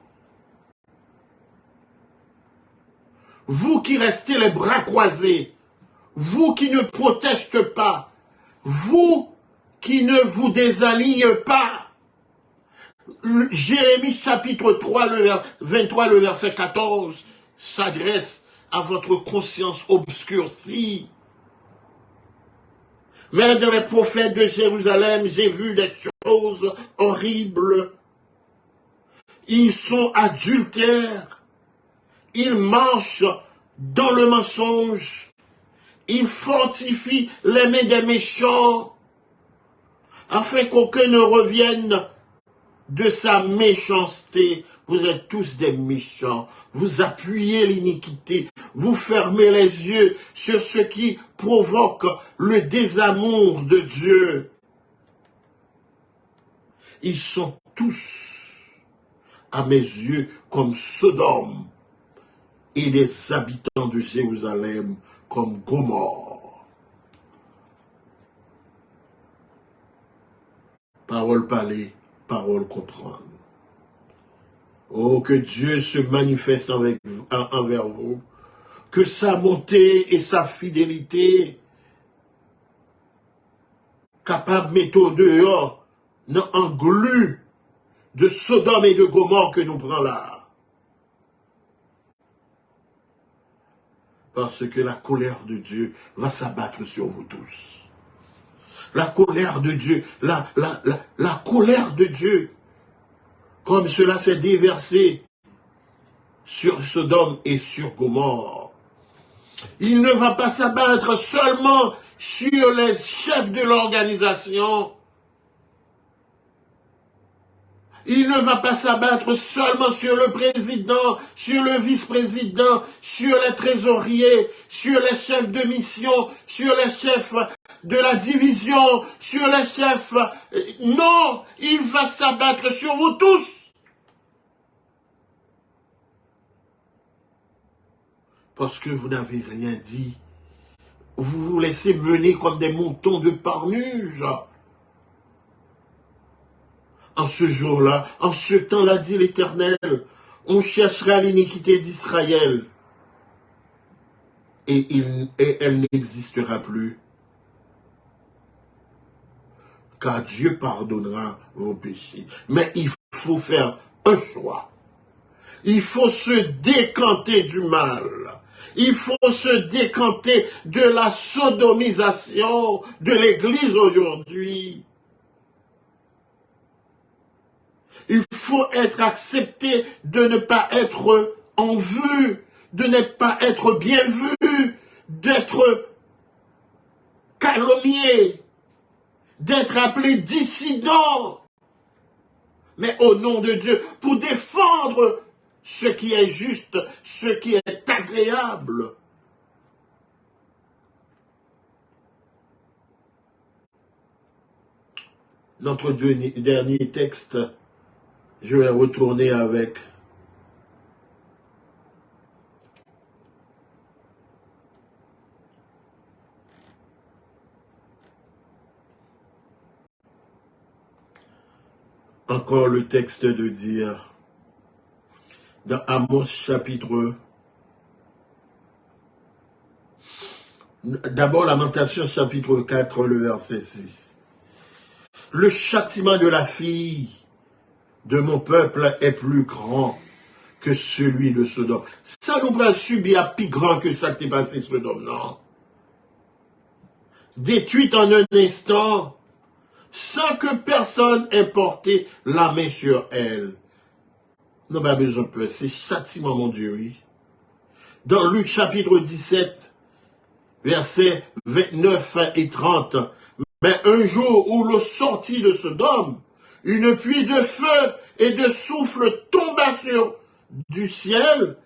Vous qui restez les bras croisés, vous qui ne protestez pas, vous qui ne vous désalignez pas, Jérémie chapitre 3, le 23, le verset 14, s'adresse à votre conscience obscurcie. Mais dans les prophètes de Jérusalem, j'ai vu des choses horribles. Ils sont adultères. Ils marchent dans le mensonge. Ils fortifient les mains des méchants, afin qu'aucun ne revienne de sa méchanceté. Vous êtes tous des méchants. Vous appuyez l'iniquité. Vous fermez les yeux sur ce qui provoque le désamour de Dieu. Ils sont tous, à mes yeux, comme Sodome, et les habitants de Jérusalem comme Gomorrhe. Parole parlée, parole comprendre. Oh, que Dieu se manifeste envers vous, que sa bonté et sa fidélité, capable de mettre au dehors, n'engluent de Sodome et de Gomorrhe que nous prenons là. Parce que la colère de Dieu va s'abattre sur vous tous. La colère de Dieu, la colère de Dieu, comme cela s'est déversé sur Sodome et sur Gomorrhe. Il ne va pas s'abattre seulement sur les chefs de l'organisation. Il ne va pas s'abattre seulement sur le président, sur le vice-président, sur les trésoriers, sur les chefs de mission, sur les chefs de la division, sur les chefs. Non, il va s'abattre sur vous tous. Parce que vous n'avez rien dit. Vous vous laissez mener comme des moutons de Parnuge. En ce jour-là, en ce temps-là, dit l'Éternel, on cherchera l'iniquité d'Israël. Et elle n'existera plus. Car Dieu pardonnera vos péchés. Mais il faut faire un choix. Il faut se décanter du mal. Il faut se décanter de la sodomisation de l'Église aujourd'hui. Il faut être accepté de ne pas être en vue, de ne pas être bien vu, d'être calomnié, d'être appelé dissident. Mais au nom de Dieu, pour défendre ce qui est juste, ce qui est agréable. Notre dernier texte, je vais retourner avec encore le texte de dire dans Amos chapitre D'abord, Lamentation chapitre 4, le verset 6. Le châtiment de la fille de mon peuple est plus grand que celui de Sodome. Ça nous va subir plus grand que ça qui est passé Sodome, non? Détruite en un instant, sans que personne ait porté la main sur elle. Non, pas besoin de peur, c'est châtiment, mon Dieu, oui. Dans Luc chapitre 17, versets 29 et 30, mais un jour où l'eau sortit de Sodome, une pluie de feu et de souffle tomba sur du ciel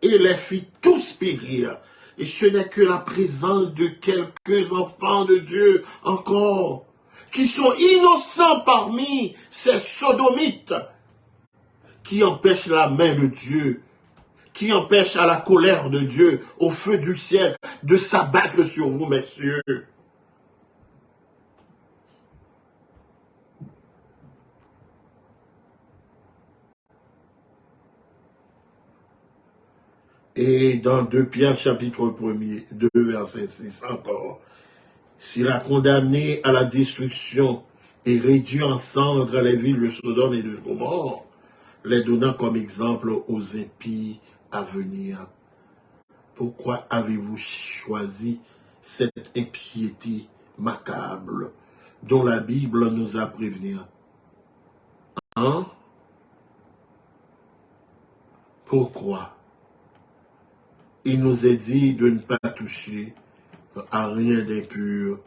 et les fit tous périr. Et ce n'est que la présence de quelques enfants de Dieu encore, qui sont innocents parmi ces sodomites, qui empêchent la main de Dieu, qui empêchent à la colère de Dieu, au feu du ciel, de s'abattre sur vous, messieurs. Et dans 2 Pierre chapitre 1er, 2 verset 6 encore, s'il a condamné à la destruction et réduit en cendres les villes de Sodome et de Gomorrhe, les donnant comme exemple aux impies à venir. Pourquoi avez-vous choisi cette impiété macabre dont la Bible nous a prévenus? Hein? Pourquoi? Il nous est dit de ne pas toucher à rien d'impur,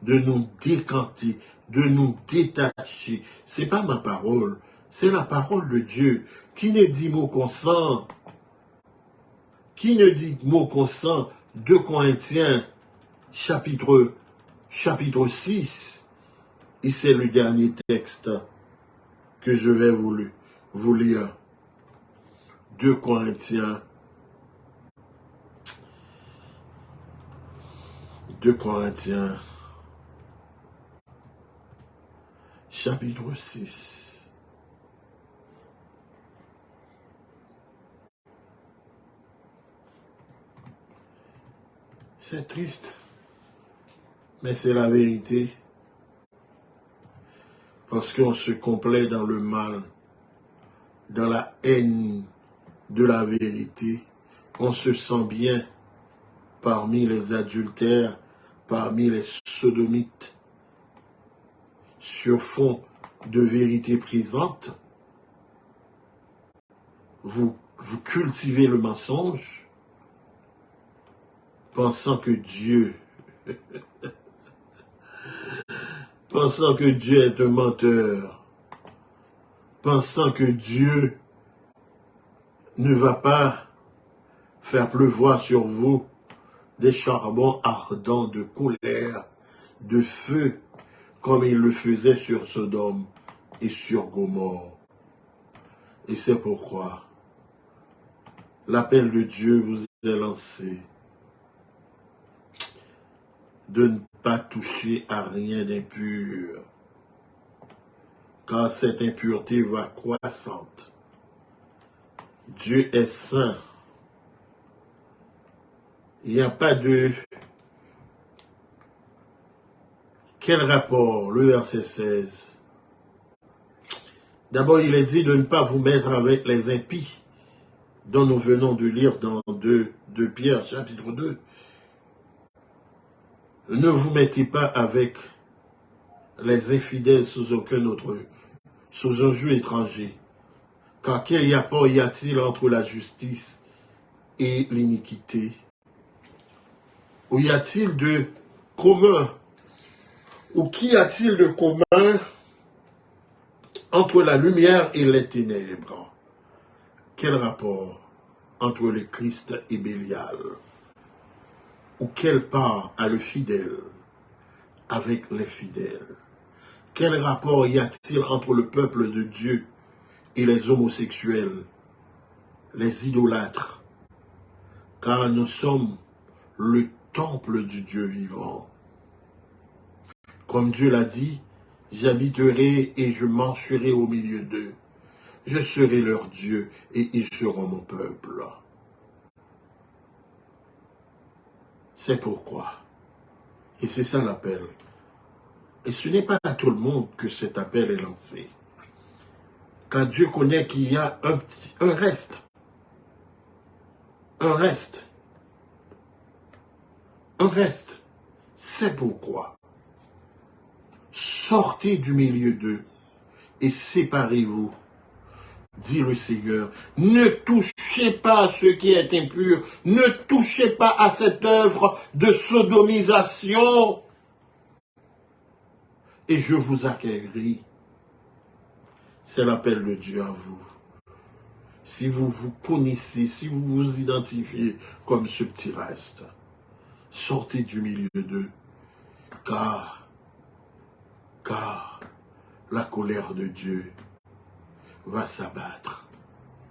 de nous décanter, de nous détacher. C'est pas ma parole, c'est la parole de Dieu. Qui ne dit mot consent? Qui ne dit mot consent? 2 Corinthiens, chapitre 6. Et c'est le dernier texte que je vais vous lire. 2 Corinthiens, chapitre 6. C'est triste, mais c'est la vérité. Parce qu'on se complaît dans le mal, dans la haine de la vérité. On se sent bien parmi les adultères, parmi les sodomites, sur fond de vérité présente. Vous cultivez le mensonge, pensant que Dieu est un menteur, pensant que Dieu ne va pas faire pleuvoir sur vous des charbons ardents de colère, de feu, comme il le faisait sur Sodome et sur Gomorrhe. Et c'est pourquoi l'appel de Dieu vous est lancé de ne pas toucher à rien d'impur, car cette impureté va croissante. Dieu est saint. Il n'y a pas de... Quel rapport? Le verset 16. D'abord, il est dit de ne pas vous mettre avec les impies, dont nous venons de lire dans 2 Pierre, chapitre 2. Ne vous mettez pas avec les infidèles sous aucun autre, sous un joug étranger. Car quel rapport y a-t-il entre la justice et l'iniquité? Ou y a-t-il de commun? Ou qu'y a-t-il de commun entre la lumière et les ténèbres? Quel rapport entre le Christ et Bélial? Ou quelle part a le fidèle avec les fidèles? Quel rapport y a-t-il entre le peuple de Dieu et les homosexuels, les idolâtres? Car nous sommes le temple du Dieu vivant. Comme Dieu l'a dit, j'habiterai et je marcherai au milieu d'eux. Je serai leur Dieu et ils seront mon peuple. C'est pourquoi. Et c'est ça l'appel. Et ce n'est pas à tout le monde que cet appel est lancé. Car Dieu connaît qu'il y a un reste. Un reste. Un reste. C'est pourquoi. Sortez du milieu d'eux et séparez-vous, dit le Seigneur. Ne touchez pas à ce qui est impur. Ne touchez pas à cette œuvre de sodomisation. Et je vous accueillerai. C'est l'appel de Dieu à vous. Si vous vous connaissez, si vous vous identifiez comme ce petit reste, sortez du milieu d'eux, car la colère de Dieu va s'abattre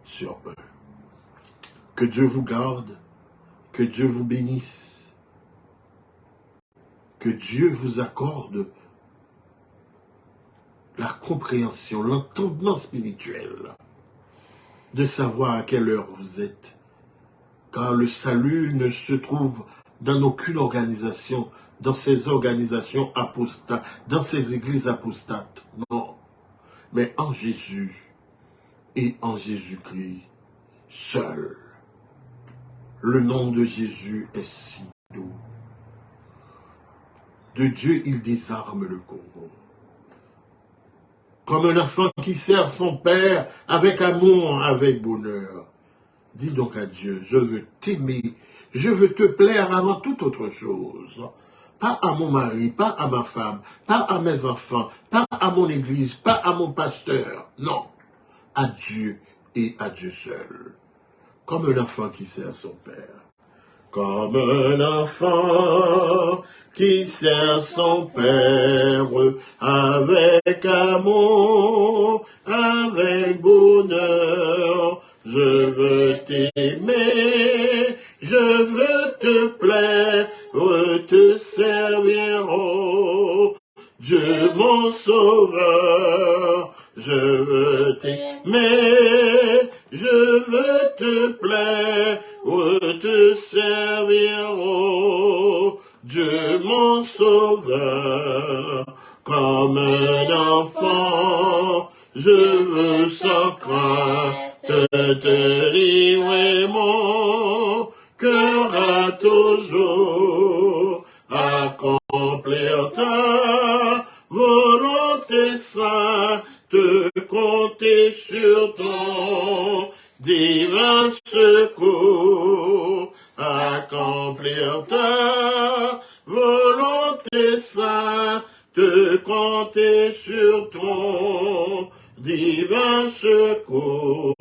sur eux. Que Dieu vous garde, que Dieu vous bénisse, que Dieu vous accorde la compréhension, l'entendement spirituel, de savoir à quelle heure vous êtes. Car le salut ne se trouve dans aucune organisation, dans ces organisations apostates, dans ces églises apostates. Non, mais en Jésus et en Jésus-Christ seul. Le nom de Jésus est si doux. De Dieu, il désarme le corps. Comme un enfant qui sert son père avec amour, avec bonheur. Dis donc à Dieu, je veux t'aimer, je veux te plaire avant toute autre chose. Pas à mon mari, pas à ma femme, pas à mes enfants, pas à mon église, pas à mon pasteur. Non, à Dieu et à Dieu seul. Comme un enfant qui sert son père. Comme un enfant qui sert son père avec amour, avec bonheur. Je veux t'aimer, je veux te plaire, te servir, oh Dieu mon sauveur. Je veux t'aimer, je veux te plaire, te servir, oh Dieu mon sauveur. Comme un enfant, je veux sans crainte te livrer mon cœur à toujours, accomplir ta volonté sainte, compter sur ton divin secours, accomplir ta volonté sainte, compter sur ton divin secours,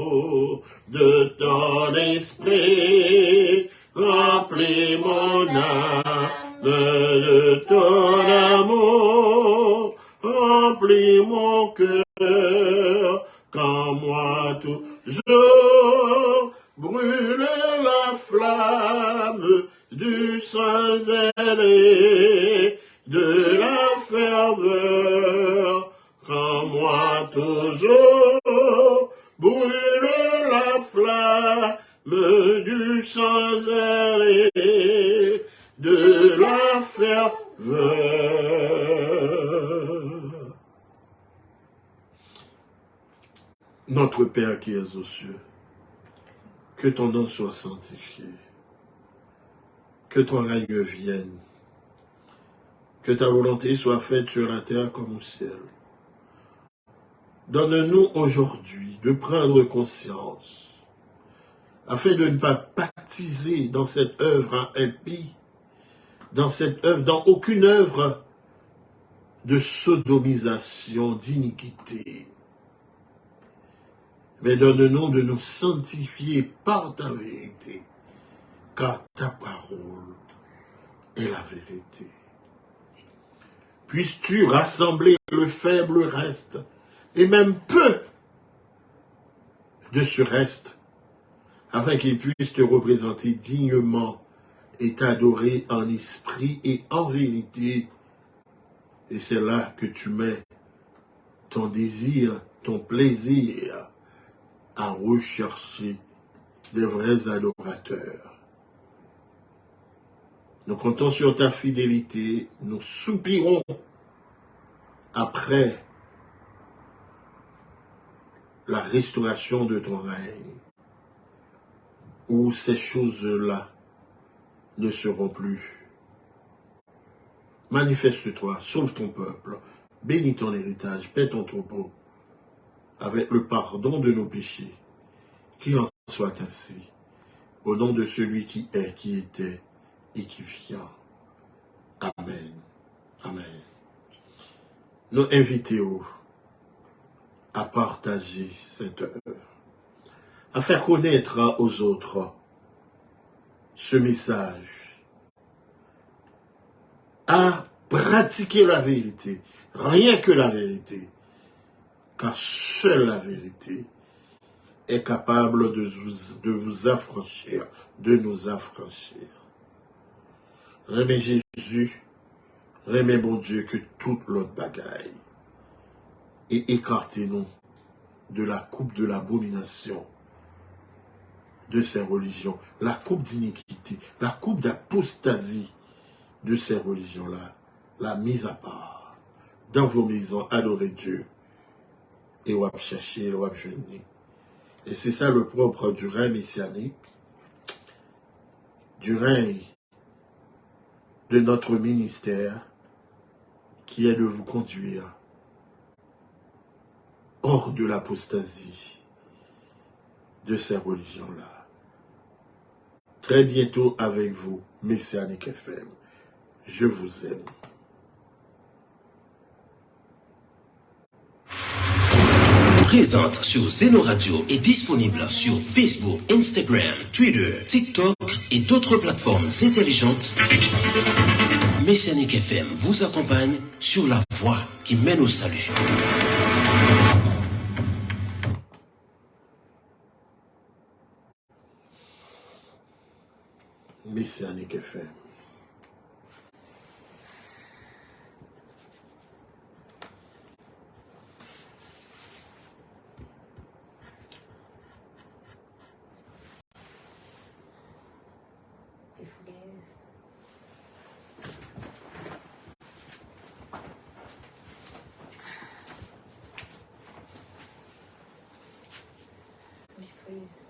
de ton esprit, remplis mon âme, de ton amour, remplis mon cœur, quand moi toujours brûle la flamme du saint zèle de la ferveur, quand moi toujours brûle la flamme du saint zèle de la ferveur. Notre Père qui es aux cieux, que ton nom soit sanctifié, que ton règne vienne, que ta volonté soit faite sur la terre comme au ciel. Donne-nous aujourd'hui de prendre conscience, afin de ne pas baptiser dans cette œuvre impie, dans aucune œuvre de sodomisation, d'iniquité. Mais donne-nous de nous sanctifier par ta vérité, car ta parole est la vérité. Puisses-tu rassembler le faible reste, et même peu de ce reste, afin qu'il puisse te représenter dignement et t'adorer en esprit et en vérité. Et c'est là que tu mets ton désir, ton plaisir à rechercher des vrais adorateurs. Nous comptons sur ta fidélité. Nous soupirons après la restauration de ton règne, où ces choses-là ne seront plus. Manifeste-toi, sauve ton peuple, bénis ton héritage, paie ton troupeau, avec le pardon de nos péchés. Qu'il en soit ainsi, au nom de celui qui est, qui était et qui vient. Amen. Amen. Nous invitons à partager cette heure, à faire connaître aux autres ce message, à pratiquer la vérité, rien que la vérité, car seule la vérité est capable de vous affranchir, de nous affranchir. Remets Jésus, remets bon Dieu que toute l'autre bagaille, et écartez-nous de la coupe de l'abomination de ces religions, la coupe d'iniquité, la coupe d'apostasie de ces religions-là, la mise à part. Dans vos maisons, adorez Dieu, et on va chercher, on va jeûner. Et c'est ça le propre du règne messianique, du règne de notre ministère, qui est de vous conduire hors de l'apostasie de ces religions-là. Très bientôt avec vous, Messianique FM. Je vous aime. Présente sur Zeno Radio est disponible sur Facebook, Instagram, Twitter, TikTok et d'autres plateformes intelligentes. Messianique FM vous accompagne sur la voie qui mène au salut. Messianique FM. Please.